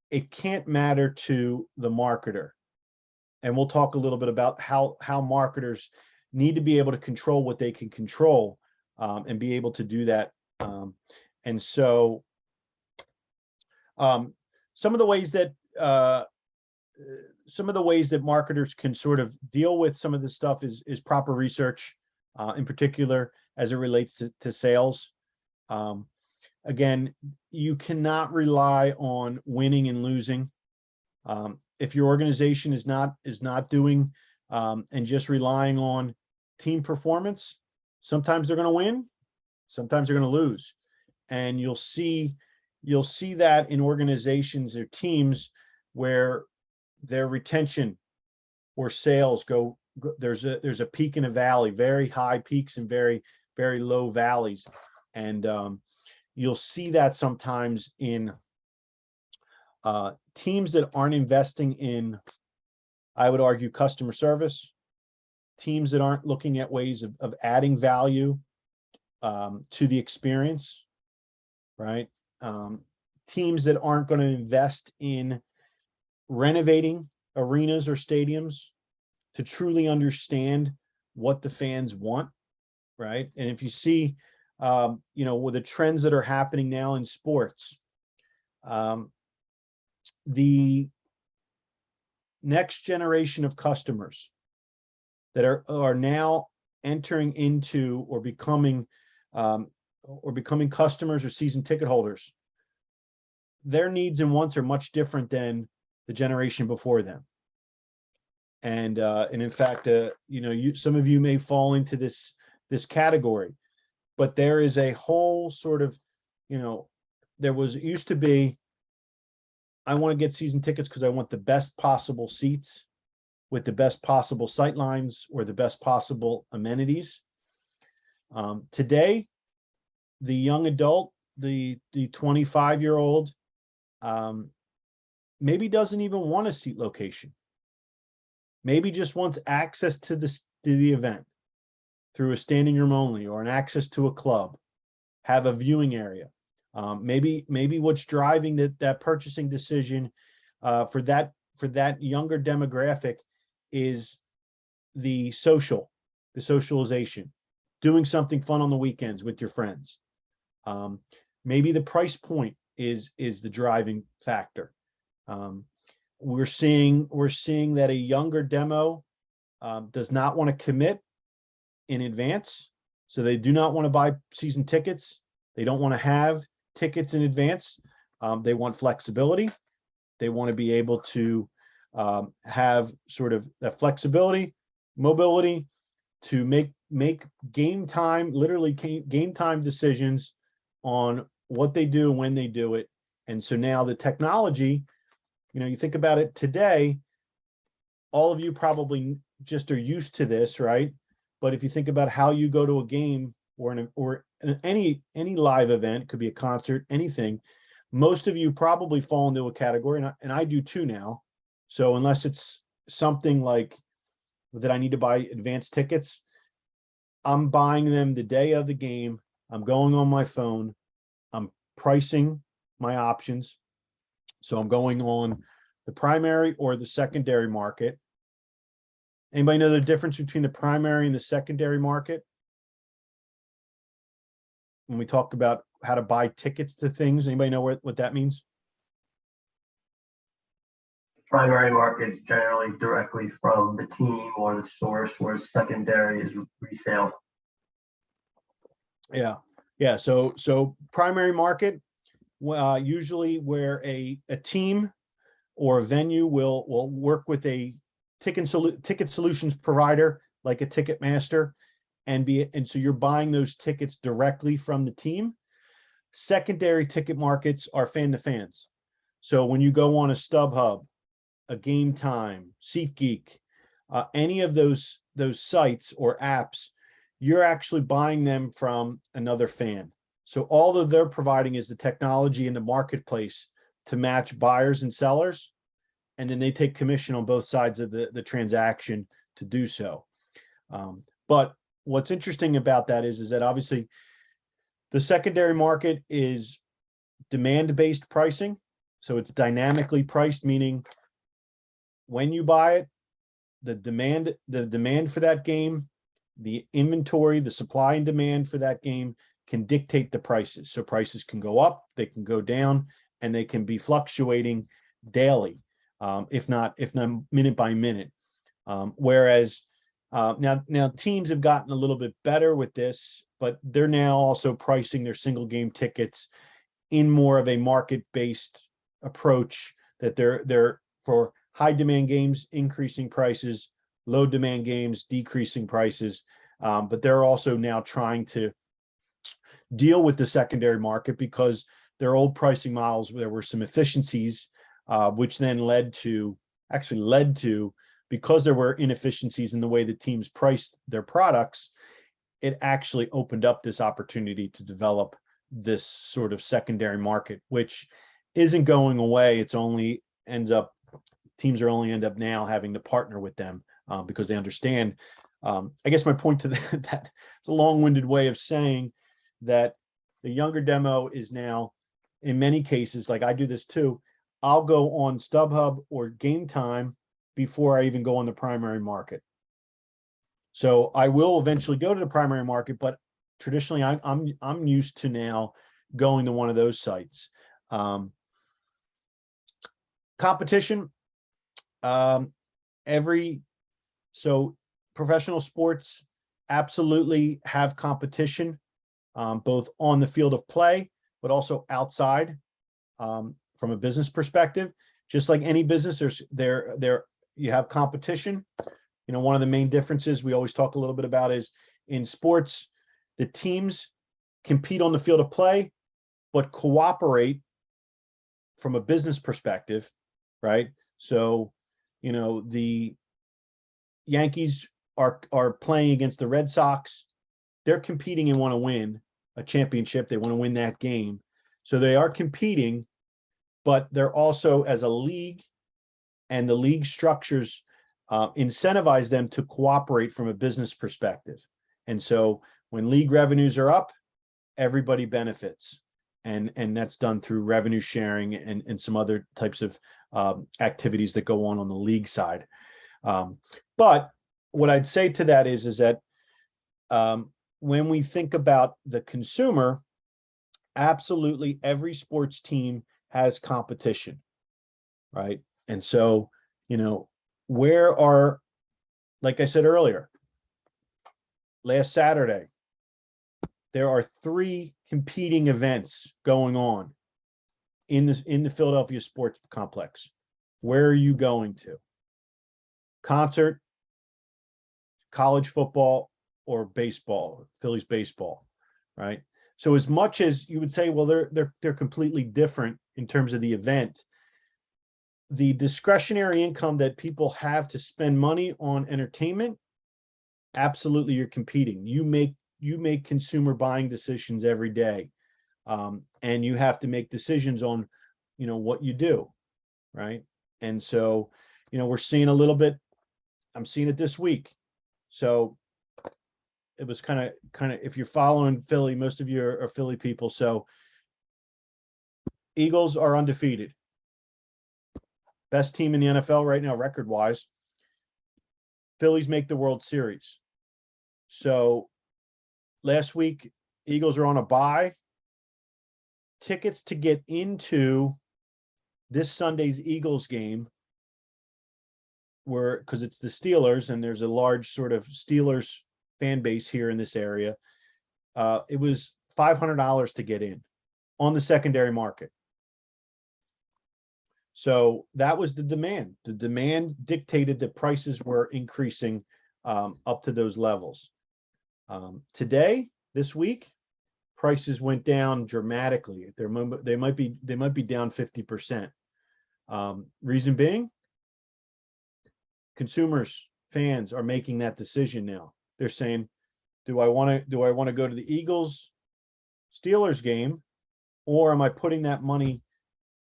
It can't matter to the marketer. And we'll talk a little bit about how marketers need to be able to control what they can control, and be able to do that. And so some of the ways that marketers can sort of deal with some of this stuff is proper research, in particular as it relates to sales. Again, you cannot rely on winning and losing. If your organization is not doing and just relying on team performance, sometimes they're going to win, sometimes they're going to lose. And you'll see that in organizations or teams where their retention or sales go, there's a peak and a valley, very high peaks and very, very low valleys. And you'll see that sometimes in teams that aren't investing in, I would argue, customer service, teams that aren't looking at ways of adding value to the experience, right? Teams that aren't going to invest in renovating arenas or stadiums to truly understand what the fans want, right? And if you see, with the trends that are happening now in sports, the next generation of customers that are now entering into or becoming customers or season ticket holders, their needs and wants are much different than the generation before them. And in fact, some of you may fall into this category, but there is a whole sort of, it used to be, I want to get season tickets because I want the best possible seats with the best possible sight lines or the best possible amenities. Today, the young adult, the 25-year-old, maybe doesn't even want a seat location. Maybe just wants access to the event through a standing room only, or an access to a club, have a viewing area. Maybe what's driving that purchasing decision for that younger demographic is the socialization, doing something fun on the weekends with your friends. Maybe the price point is the driving factor. We're seeing that a younger demo does not want to commit in advance, so they do not want to buy season tickets. They don't want to have tickets in advance. They want flexibility. They want to be able to have sort of that flexibility, mobility to make game time, literally game time decisions on what they do and when they do it. And so now the technology, you think about it today, all of you probably just are used to this, right? But if you think about how you go to a game or any live event, could be a concert, anything, most of you probably fall into a category, and I do too now. So unless it's something like that I need to buy advanced tickets, I'm buying them the day of the game. I'm going on my phone. I'm pricing my options. So I'm going on the primary or the secondary market. Anybody know the difference between the primary and the secondary market? When we talk about how to buy tickets to things, anybody know what that means? Primary market is generally directly from the team or the source, whereas secondary is resale. Yeah. So primary market, usually where a team or a venue will work with a ticket solutions provider like a Ticketmaster, and so you're buying those tickets directly from the team. Secondary ticket markets are fan to fans. So when you go on a StubHub, a Game Time, SeatGeek, any of those sites or apps, you're actually buying them from another fan. So all that they're providing is the technology in the marketplace to match buyers and sellers, and then they take commission on both sides of the transaction to do so. But what's interesting about that is that obviously the secondary market is demand-based pricing. So it's dynamically priced, meaning when you buy it, the demand for that game, the inventory, the supply and demand for that game can dictate the prices. So prices can go up, they can go down, and they can be fluctuating daily, if not minute by minute. Whereas now teams have gotten a little bit better with this, but they're now also pricing their single game tickets in more of a market-based approach, that they're for high demand games increasing prices, low demand games decreasing prices. But they're also now trying to deal with the secondary market because their old pricing models, there were some efficiencies, which then led to, because there were inefficiencies in the way the teams priced their products, it actually opened up this opportunity to develop this sort of secondary market, which isn't going away. It's only teams are only end up now having to partner with them because they understand. I guess my point to that it's a long-winded way of saying that the younger demo is now, in many cases, like I do this too, I'll go on StubHub or Game Time before I even go on the primary market. So I will eventually go to the primary market, but traditionally I'm used to now going to one of those sites. Competition, so professional sports absolutely have competition, both on the field of play, but also outside, from a business perspective. Just like any business, you have competition. One of the main differences we always talk a little bit about is in sports, the teams compete on the field of play, but cooperate from a business perspective, right? So, the Yankees are playing against the Red Sox. They're competing and want to win a championship. They want to win that game. So they are competing, but they're also as a league, and the league structures incentivize them to cooperate from a business perspective. And so when league revenues are up, everybody benefits. And that's done through revenue sharing and some other types of activities that go on the league side. But what I'd say to that is that when we think about the consumer, absolutely every sports team has competition, right? And so, like I said earlier, last Saturday, there are 3 competing events going on in the Philadelphia sports complex. Where are you going to? Concert, college football, or baseball, Phillies baseball, right? So as much as you would say, well, they're completely different in terms of the event, the discretionary income that people have to spend money on entertainment, absolutely you're competing. You make consumer buying decisions every day. And you have to make decisions on, what you do, right? And so, we're seeing a little bit, I'm seeing it this week. So it was kind of, if you're following Philly, most of you are Philly people. So Eagles are undefeated. Best team in the NFL right now, record-wise. Phillies make the World Series. So last week, Eagles are on a bye. Tickets to get into this Sunday's Eagles game were, because it's the Steelers, and there's a large sort of Steelers fan base here in this area. It was $500 to get in on the secondary market. So that was the demand. The demand dictated that prices were increasing up to those levels. Today, this week, prices went down dramatically. They might be down 50%. Reason being, consumers, fans are making that decision now. They're saying, do I want to go to the Eagles Steelers game, or am I putting that money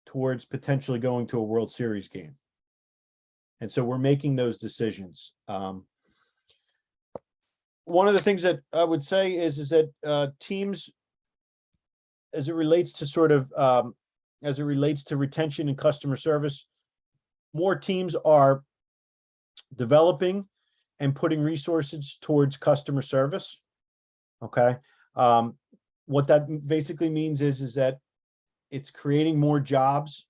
towards potentially going to a World Series game? And so we're making those decisions. One of the things that I would say is that teams, as it relates to retention and customer service, more teams are developing and putting resources towards customer service. Okay. What that basically means is that it's creating more jobs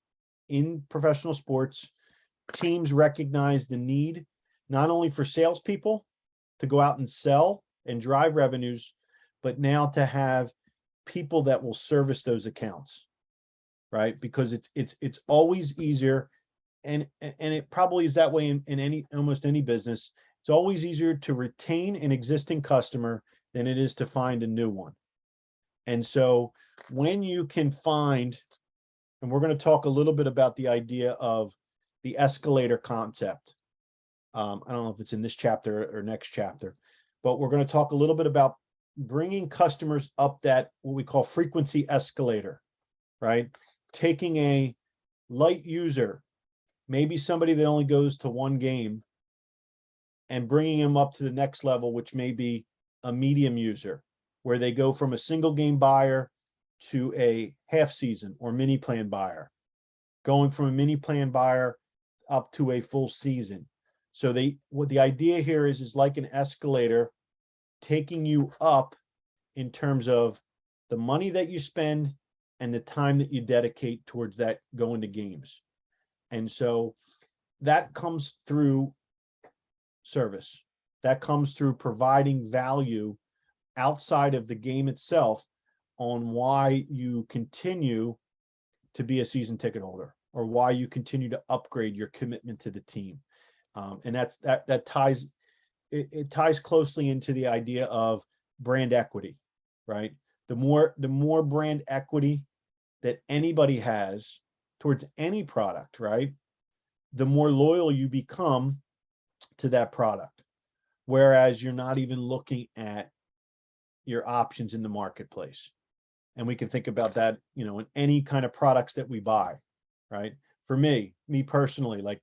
in professional sports. Teams recognize the need not only for salespeople to go out and sell and drive revenues, but now to have people that will service those accounts, right? Because it's always easier, and it probably is that way in almost any business. It's always easier to retain an existing customer than it is to find a new one. And so when you can find, and we're going to talk a little bit about the idea of the escalator concept. I don't know if it's in this chapter or next chapter, but we're going to talk a little bit about bringing customers up that, what we call frequency escalator, right? Taking a light user, maybe somebody that only goes to one game, and bringing them up to the next level, which may be a medium user, where they go from a single game buyer to a half season or mini plan buyer, going from a mini plan buyer up to a full season. So what the idea here is like an escalator, taking you up in terms of the money that you spend and the time that you dedicate towards that going to games. And so that comes through service. That comes through providing value outside of the game itself on why you continue to be a season ticket holder, or why you continue to upgrade your commitment to the team. And that ties, it ties closely into the idea of brand equity, right? The more brand equity that anybody has towards any product, right, the more loyal you become to that product. Whereas you're not even looking at your options in the marketplace. And we can think about that, in any kind of products that we buy. right? For me personally, like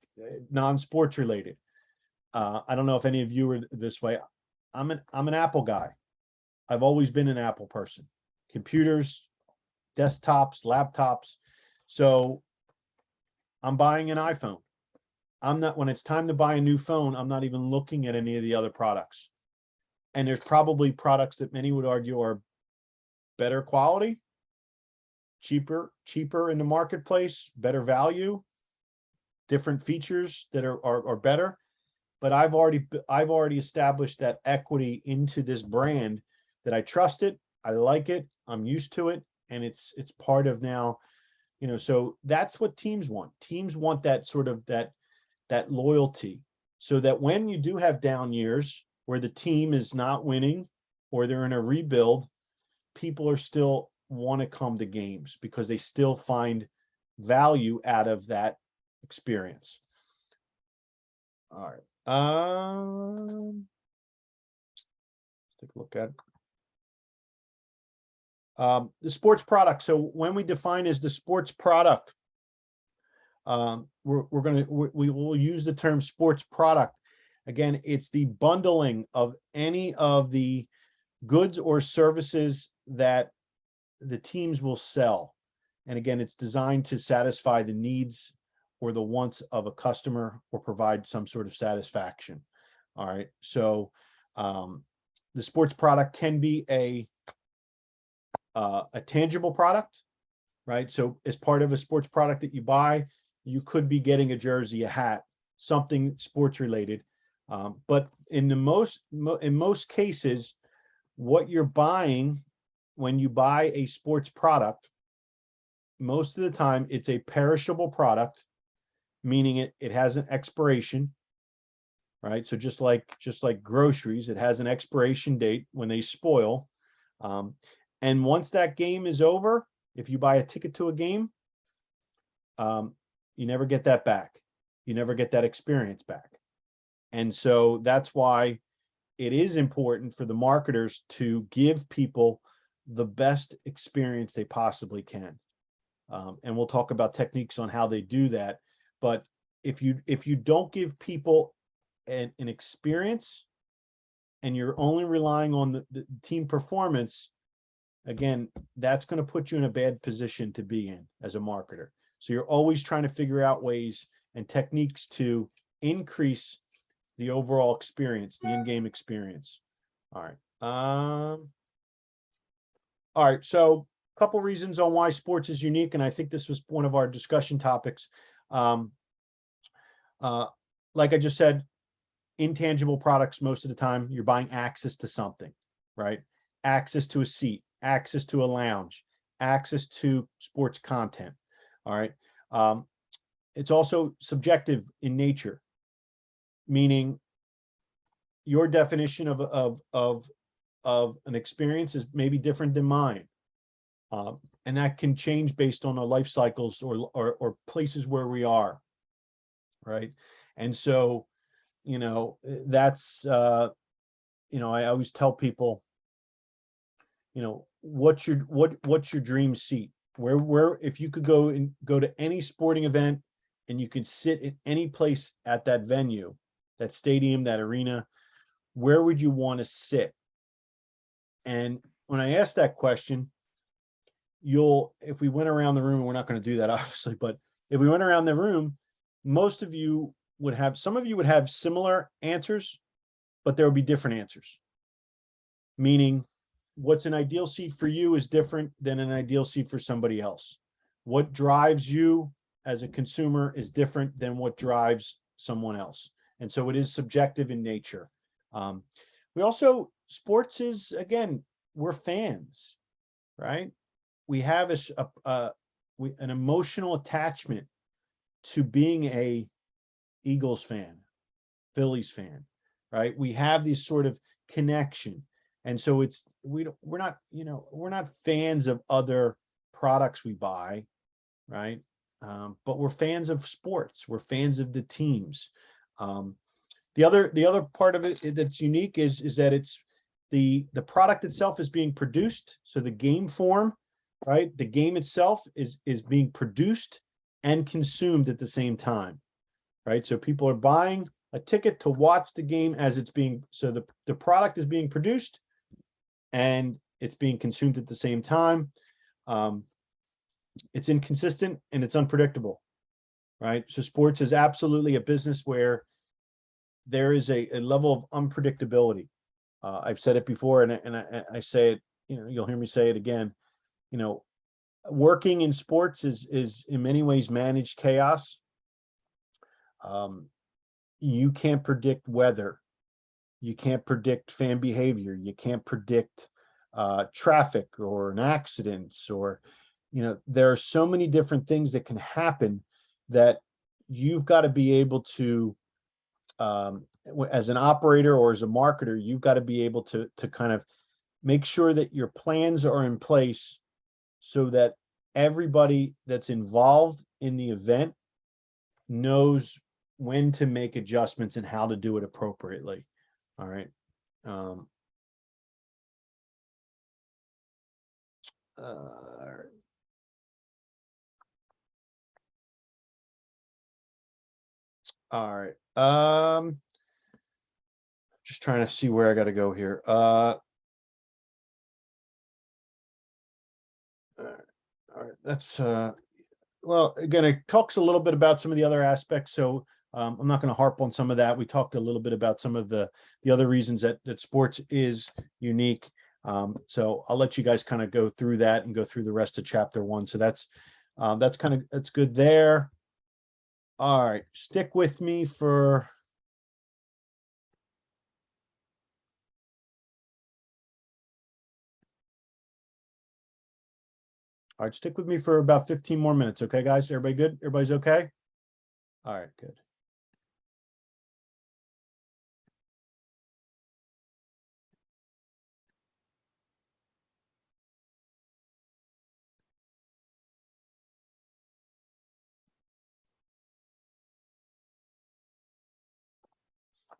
non-sports related. I don't know if any of you are this way. I'm an Apple guy. I've always been an Apple person. Computers, desktops, laptops. So I'm buying an iPhone. When it's time to buy a new phone, I'm not even looking at any of the other products. And there's probably products that many would argue are better quality, cheaper in the marketplace, better value, different features that are better. But I've already established that equity into this brand, that I trust it, I like it, I'm used to it, and it's part of now, so that's what teams want. Teams want that sort of that loyalty, so that when you do have down years where the team is not winning or they're in a rebuild, people are still want to come to games because they still find value out of that experience. All right. Let's take a look at the sports product. So when we define as the sports product, we will use the term sports product. Again, it's the bundling of any of the goods or services that the teams will sell. And again, it's designed to satisfy the needs or the wants of a customer or provide some sort of satisfaction. All right. So the sports product can be a tangible product, right? So as part of a sports product that you buy, you could be getting a jersey, a hat, something sports related. But in most cases, what you're buying when you buy a sports product, most of the time it's a perishable product, meaning it has an expiration, right? So just like groceries, it has an expiration date when they spoil. And once that game is over, if you buy a ticket to a game, you never get that back. You never get that experience back. And so that's why it is important for the marketers to give people the best experience they possibly can. And we'll talk about techniques on how they do that. But if you don't give people an experience and you're only relying on the team performance, again, that's going to put you in a bad position to be in as a marketer. So you're always trying to figure out ways and techniques to increase the overall experience, the in-game experience. All right. All right. So a couple reasons on why sports is unique, and I think this was one of our discussion topics. Like I just said, intangible products, most of the time you're buying access to something, right? Access to a seat, access to a lounge, access to sports content. All right. It's also subjective in nature, meaning your definition of an experience is maybe different than mine. And that can change based on our life cycles or places where we are. Right. And so, that's, I always tell people, what's your dream seat? Where if you could go to any sporting event and you could sit in any place at that venue, that stadium, that arena, where would you want to sit? And when I ask that question, if we went around the room, and we're not going to do that obviously, but if we went around the room, most of you some of you would have similar answers, but there would be different answers. Meaning, what's an ideal seat for you is different than an ideal seat for somebody else. What drives you as a consumer is different than what drives someone else. And so it is subjective in nature. Sports is, again, we're fans, right? We have an emotional attachment to being a Eagles fan, Phillies fan, right? We have this sort of connection. And so we're not fans of other products we buy, right? But we're fans of sports. We're fans of the teams. The other part of it that's unique is that it's the product itself is being produced. So the game form, right? The game itself is being produced and consumed at the same time, right? So people are buying a ticket to watch the game as it's being, so the product is being produced and it's being consumed at the same time. It's inconsistent and it's unpredictable, right? So sports is absolutely a business where there is a level of unpredictability. I've said it before, and I say it, you'll hear me say it again. Working in sports is in many ways managed chaos. You can't predict weather. You can't predict fan behavior. You can't predict traffic or an accidents, or, there are so many different things that can happen that you've got to be able to, as an operator or as a marketer, you've got to be able to kind of make sure that your plans are in place so that everybody that's involved in the event knows when to make adjustments and how to do it appropriately. All right. All right. Just trying to see where I got to go here. All right. That's well, again, it talks a little bit about some of the other aspects. So I'm not going to harp on some of that. We talked a little bit about some of the other reasons that sports is unique. So I'll let you guys kind of go through that and go through the rest of chapter 1. So that's good there. All right, stick with me for. All right, stick with me for about 15 more minutes. Okay, guys, everybody good? Everybody's okay? All right, good.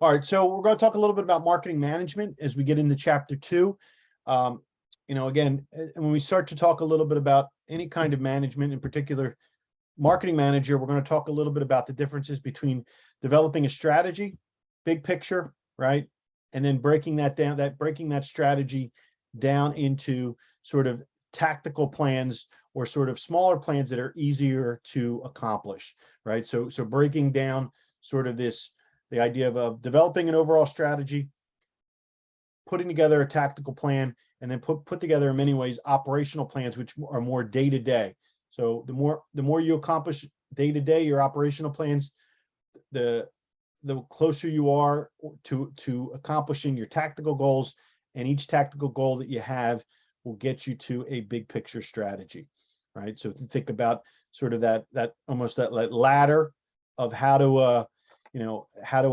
All right, so we're going to talk a little bit about marketing management as we get into chapter 2. Again, when we start to talk a little bit about any kind of management, in particular marketing manager, we're going to talk a little bit about the differences between developing a strategy, big picture, right? And then breaking that strategy down into sort of tactical plans or sort of smaller plans that are easier to accomplish, right? So breaking down sort of the idea of developing an overall strategy, putting together a tactical plan, and then put together in many ways operational plans, which are more day to day. So the more you accomplish day to day, your operational plans, the closer you are to accomplishing your tactical goals, and each tactical goal that you have will get you to a big picture strategy, right? So think about sort of that almost that ladder of how to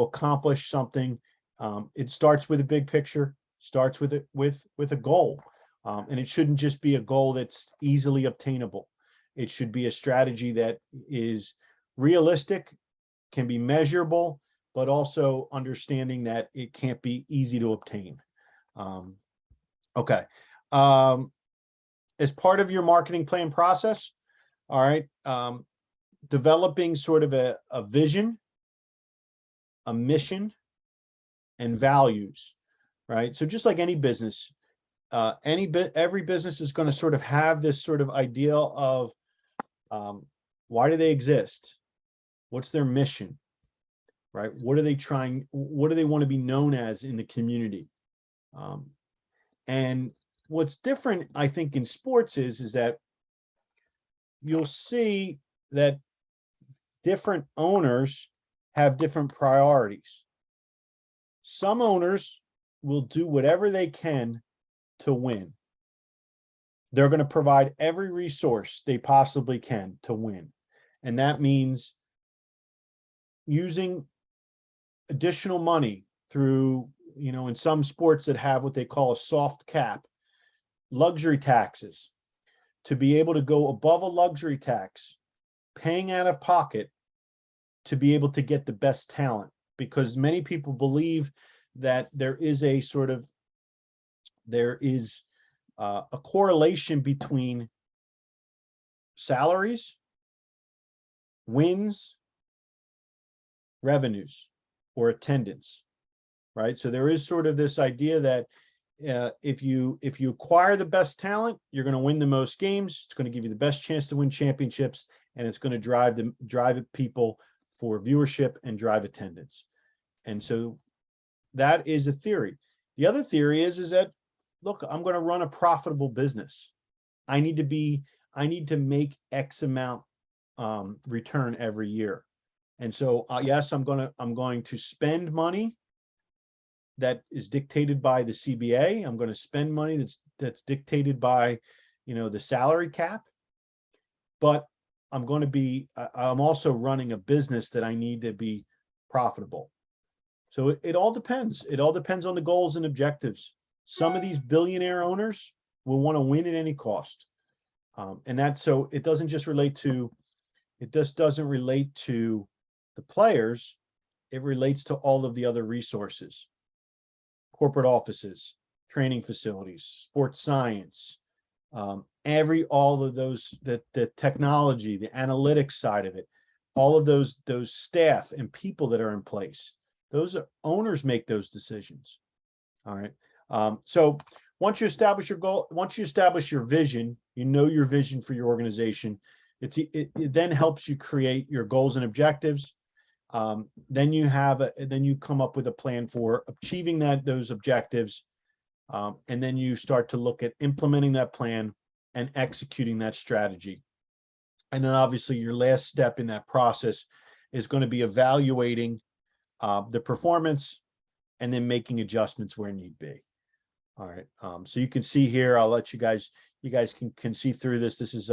accomplish something. It starts with a big picture, starts with a goal, and it shouldn't just be a goal that's easily obtainable. It should be a strategy that is realistic, can be measurable, but also understanding that it can't be easy to obtain. Okay. As part of your marketing plan process, all right, developing sort of a vision, a mission, and values, right? So just like any business, every business is going to sort of have this sort of ideal of why do they exist? What's their mission, right? What are they trying? What do they want to be known as in the community? And what's different, I think, in sports is that you'll see that different owners have different priorities. Some owners will do whatever they can to win. They're going to provide every resource they possibly can to win. And that means using additional money through, in some sports that have what they call a soft cap, luxury taxes, to be able to go above a luxury tax, paying out of pocket to be able to get the best talent, because many people believe that there is a correlation between salaries wins, revenues, or attendance, right? So there is sort of this idea that if you acquire the best talent, you're going to win the most games. It's going to give you the best chance to win championships, and it's going to drive people for viewership and drive attendance. And so that is a theory. The other theory is that, look, I'm going to run a profitable business. I need to make X amount return every year. And so, yes, I'm going to spend money that is dictated by the CBA. I'm going to spend money that's dictated by, the salary cap. But I'm also running a business that I need to be profitable. So it all depends. It all depends on the goals and objectives. Some of these billionaire owners will want to win at any cost. And that's so it doesn't just relate to, it just doesn't relate to the players. It relates to all of the other resources, corporate offices, training facilities, sports science, all of those, the technology, the analytics side of it, all of those staff and people that are in place. Those owners make those decisions. All right. So once you establish your goal, once you establish your vision, your vision for your organization, it then helps you create your goals and objectives. Then you come up with a plan for achieving those objectives. And then you start to look at implementing that plan and executing that strategy. And then obviously your last step in that process is going to be evaluating the performance and then making adjustments where need be. All right. So you can see here, I'll let you guys can see through this. This is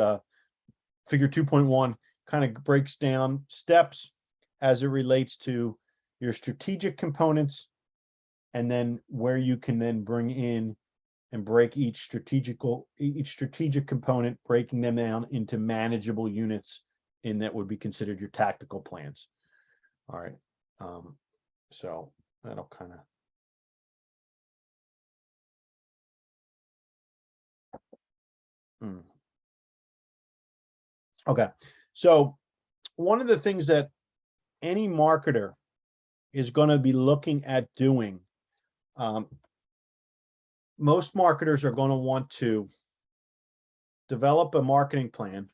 figure 2.1, kind of breaks down steps as it relates to your strategic components, and then where you can then bring in and break each strategic component, breaking them down into manageable units in that would be considered your tactical plans. All right. So that'll kind of. Okay. So one of the things that any marketer is going to be looking at doing, most marketers are going to want to develop a marketing plan.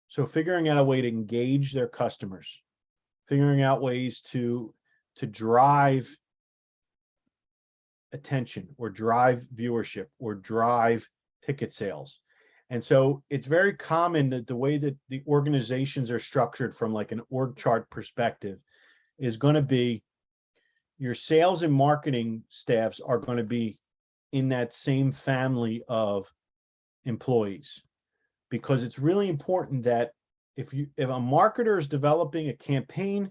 So figuring out a way to engage their customers, figuring out ways to drive attention or drive viewership or drive ticket sales. And so it's very common that the way that the organizations are structured from like an org chart perspective is going to be your sales and marketing staffs are going to be in that same family of employees, because it's really important that if a marketer is developing a campaign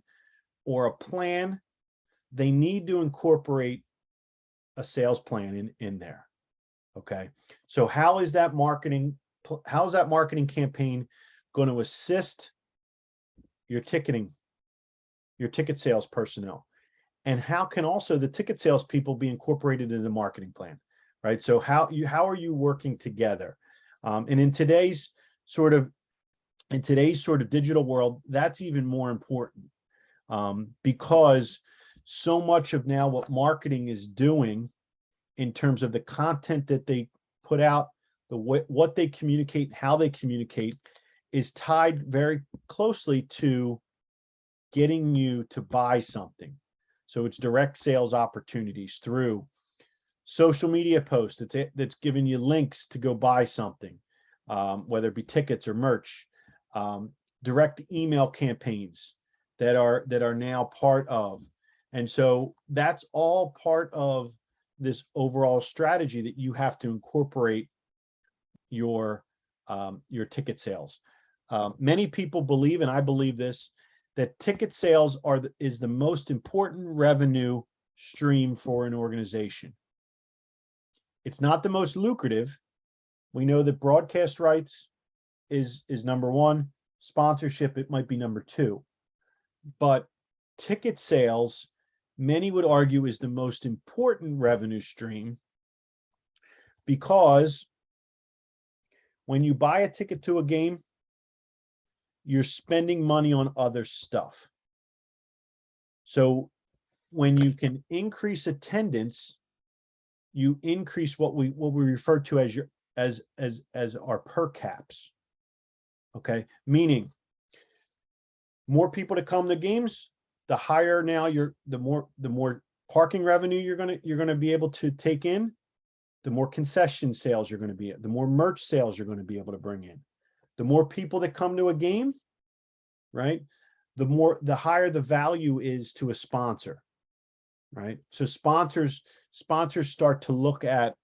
or a plan, they need to incorporate a sales plan in there. Okay. So how is that marketing campaign going to assist your ticket sales personnel? And how can also the ticket sales people be incorporated in the marketing plan, right? So how are you working together? And in today's sort of digital world, that's even more important, because so much of now what marketing is doing in terms of the content that they put out, what they communicate, how they communicate, is tied very closely to getting you to buy something. So it's direct sales opportunities through social media posts that's giving you links to go buy something, whether it be tickets or merch, direct email campaigns that are now part of. And so that's all part of this overall strategy that you have to incorporate your ticket sales. Many people believe, and I believe this, that ticket sales is the most important revenue stream for an organization. It's not the most lucrative. We know that broadcast rights is number one. Sponsorship, it might be number two. But ticket sales, many would argue, is the most important revenue stream, because when you buy a ticket to a game, you're spending money on other stuff. So when you can increase attendance, you increase what we refer to as as our per caps. Okay, meaning more people to come to games, the higher now the more parking revenue you're gonna be able to take in, the more concession sales you're going to be at, the more merch sales you're going to be able to bring in, the more people that come to a game, right? The higher the value is to a sponsor, right? So sponsors start to look at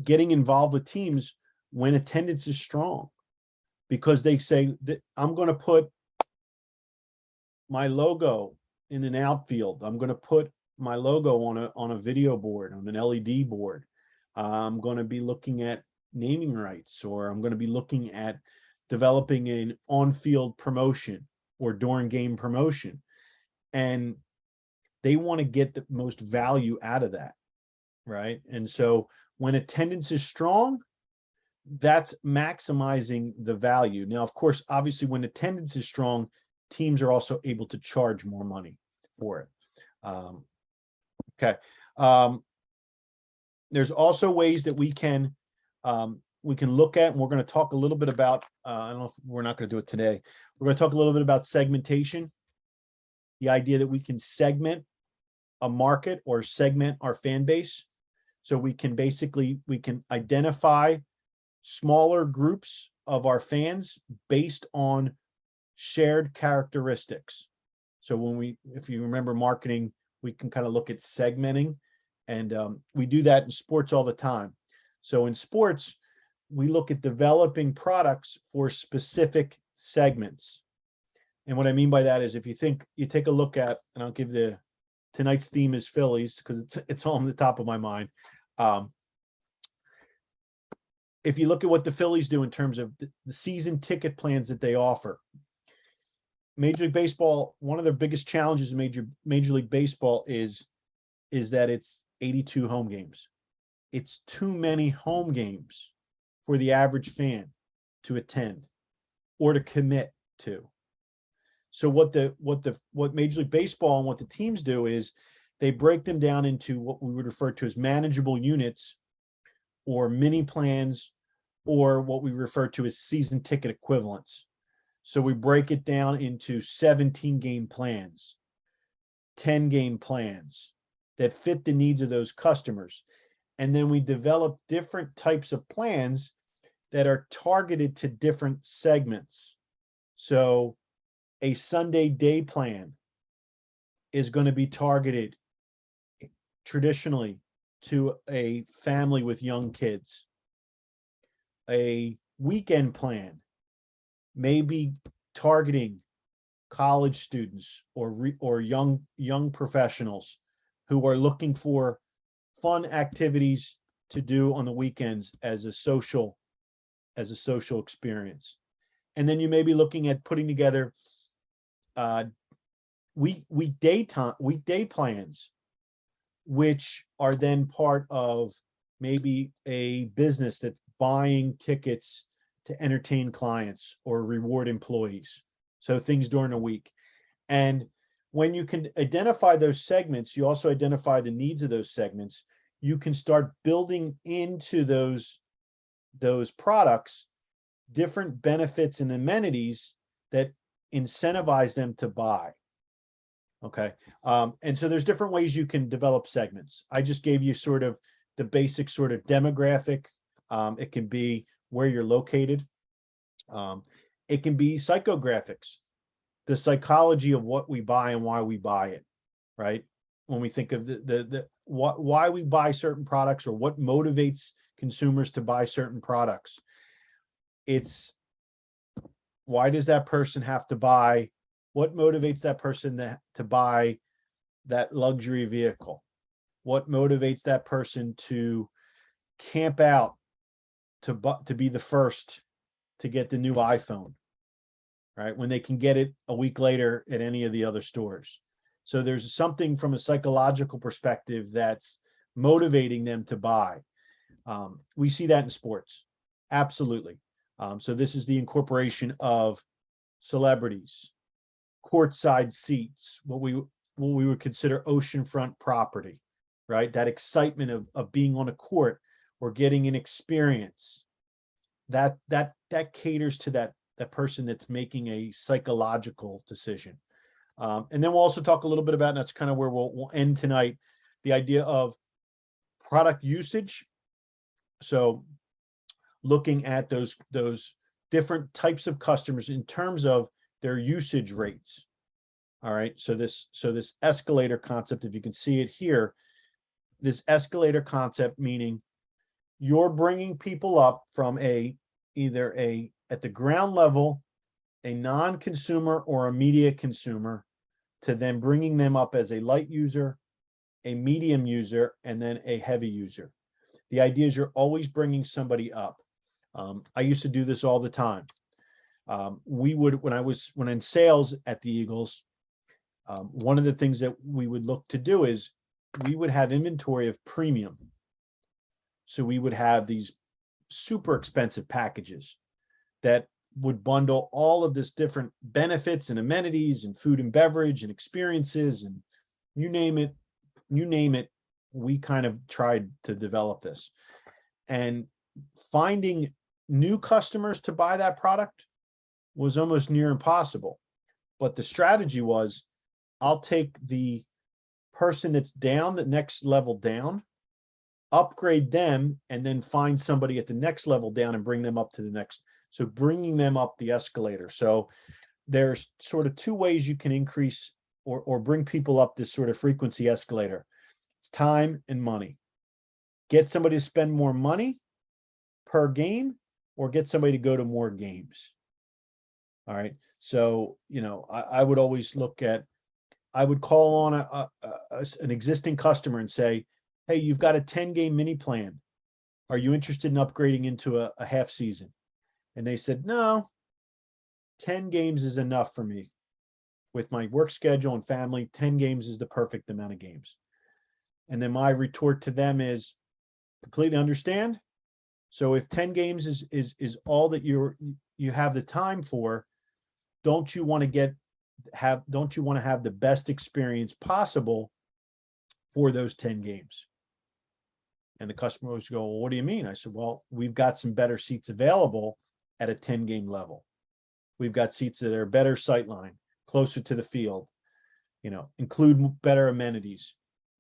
getting involved with teams when attendance is strong, because they say that I'm going to put my logo in an outfield. I'm going to put my logo on a video board, on an LED board. I'm going to be looking at naming rights, or I'm going to be looking at developing an on-field promotion or during game promotion. And they want to get the most value out of that, right? And so when attendance is strong, that's maximizing the value. Now, of course, obviously, when attendance is strong, teams are also able to charge more money for it. Okay. There's also ways that we can look at, and we're going to talk a little bit about, I don't know if we're not going to do it today. We're going to talk a little bit about segmentation, the idea that we can segment a market or segment our fan base. So we can identify smaller groups of our fans based on shared characteristics. So if you remember marketing, we can kind of look at segmenting, and we do that in sports all the time. So in sports, we look at developing products for specific segments. And what I mean by that is, if you take a look at, and I'll give tonight's theme is Phillies, because it's on the top of my mind. If you look at what the Phillies do in terms of the season ticket plans that they offer, Major League Baseball, one of their biggest challenges in Major League Baseball is that it's 82 home games. It's too many home games for the average fan to attend or to commit to. So what Major League Baseball and what the teams do is they break them down into what we would refer to as manageable units, or mini plans, or what we refer to as season ticket equivalents. So we break it down into 17-game plans, 10-game plans that fit the needs of those customers. And then we develop different types of plans that are targeted to different segments. So a Sunday day plan is going to be targeted traditionally to a family with young kids. A weekend plan may be targeting college students or young professionals who are looking for fun activities to do on the weekends as a social experience. And then you may be looking at putting together weekday plans, which are then part of maybe a business that's buying tickets to entertain clients or reward employees. So things during the week. And when you can identify those segments, you also identify the needs of those segments. You can start building into those products different benefits and amenities that incentivize them to buy. Okay. And so there's different ways you can develop segments. I just gave you sort of the basic sort of demographic. It can be where you're located. It can be psychographics, the psychology of what we buy and why we buy it, right? When we think of why we buy certain products, or what motivates consumers to buy certain products. It's why does that person have to buy? What motivates that person to buy that luxury vehicle? What motivates that person to camp out to be the first to get the new iPhone, right? When they can get it a week later at any of the other stores. So there's something from a psychological perspective that's motivating them to buy. We see that in sports. Absolutely. So this is the incorporation of celebrities, courtside seats, what we would consider oceanfront property, right? That excitement of being on a court or getting an experience. That caters to that person that's making a psychological decision. And then we'll also talk a little bit about, and that's kind of where we'll end tonight, the idea of product usage. So looking at those different types of customers in terms of their usage rates. All right. So this escalator concept, if you can see it here, this escalator concept, meaning you're bringing people up from either at the ground level, a non-consumer or a media consumer, to then bringing them up as a light user, a medium user, and then a heavy user. The idea is you're always bringing somebody up. I used to do this all the time. We would, when in sales at the Eagles, one of the things that we would look to do is we would have inventory of premium. So we would have these super expensive packages that would bundle all of this different benefits and amenities and food and beverage and experiences and you name it, we kind of tried to develop this. And finding new customers to buy that product was almost near impossible. But the strategy was, I'll take the person that's down, the next level down, upgrade them, and then find somebody at the next level down and bring them up to the next. So bringing them up the escalator. So there's sort of two ways you can increase or bring people up this sort of frequency escalator. It's time and money. Get somebody to spend more money per game or get somebody to go to more games. All right. So, I would always I would call on an existing customer and say, hey, you've got a 10-game mini plan. Are you interested in upgrading into a half season? And they said, no, 10 games is enough for me. With my work schedule and family, 10 games is the perfect amount of games. And then my retort to them is, completely understand. So if 10 games is all that you have the time for, don't you want to have the best experience possible for those 10 games? And the customer always go, well, what do you mean? I said, well, we've got some better seats available at a 10-game level. We've got seats that are better sightline, closer to the field, include better amenities.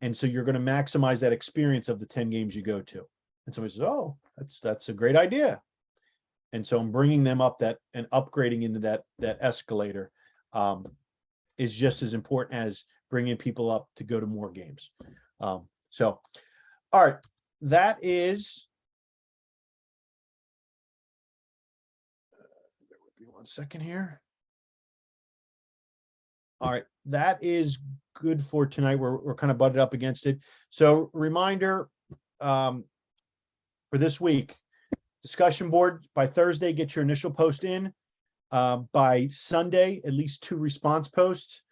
And so you're going to maximize that experience of the 10 games you go to. And somebody says, oh, that's a great idea. And so I'm bringing them up and upgrading into that escalator is just as important as bringing people up to go to more games. So, all right, that is. Bear with me 1 second here. All right, that is good for tonight. We're kind of butted up against it. So reminder for this week, discussion board by Thursday, get your initial post in. By Sunday, at least 2 response posts.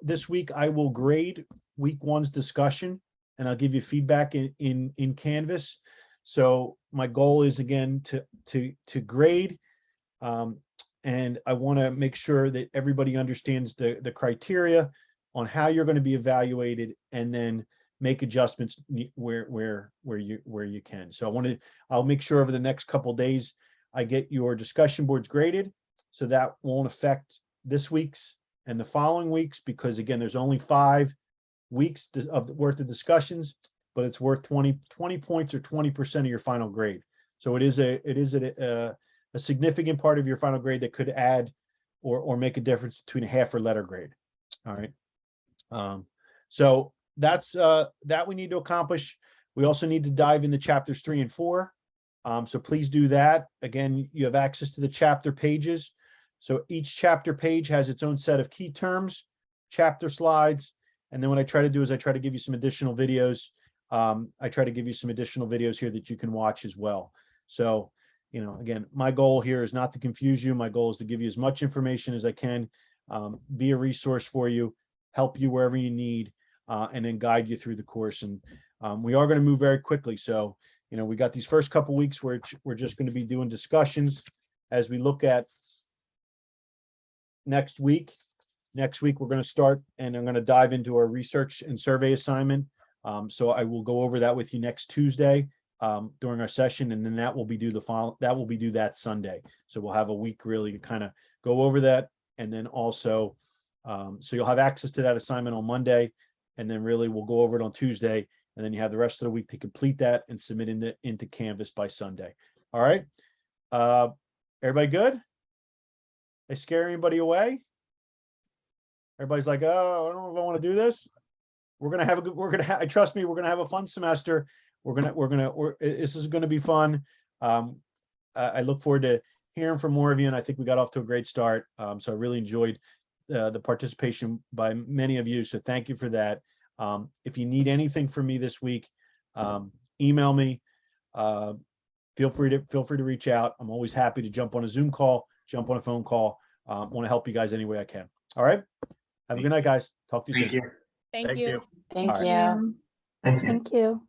This week, I will grade week 1's discussion and I'll give you feedback in Canvas. So my goal is again to grade. And I want to make sure that everybody understands the criteria on how you're going to be evaluated, and then make adjustments where you can. So I'll make sure over the next couple of days I get your discussion boards graded, so that won't affect this week's and the following weeks, because again, there's only 5 weeks worth of discussions, but it's worth 20 points or 20% of your final grade. So it is a significant part of your final grade that could add or make a difference between a half or letter grade. All right. So that's that we need to accomplish. We also need to dive into chapters 3 and 4. So please do that. Again, you have access to the chapter pages. So each chapter page has its own set of key terms, chapter slides. And then what I try to do is I try to give you some additional videos. I try to give you some additional videos here that you can watch as well. So, again, my goal here is not to confuse you. My goal is to give you as much information as I can, be a resource for you, help you wherever you need, and then guide you through the course. And we are going to move very quickly. So we got these first couple weeks where we're just going to be doing discussions. As we look at next week, we're going to start, and I'm going to dive into our research and survey assignment. So I will go over that with you next Tuesday during our session, and then that will be due that Sunday. So we'll have a week really to kind of go over that, and then also, so you'll have access to that assignment on Monday, and then really we'll go over it on Tuesday, and then you have the rest of the week to complete that and submit into Canvas by Sunday. All right. Everybody good? I scare anybody away? Everybody's like, oh, I don't know if I want to do this. Trust me, we're gonna have a fun semester. This is gonna be fun. I look forward to hearing from more of you, and I think we got off to a great start. So I really enjoyed the participation by many of you. So thank you for that. If you need anything from me this week, email me. Feel free to reach out. I'm always happy to jump on a Zoom call, jump on a phone call. Want to help you guys any way I can. All right. Have a good night, guys. Talk to you soon. Thank you. Thank you. Thank All right. you. Thank you. Thank you.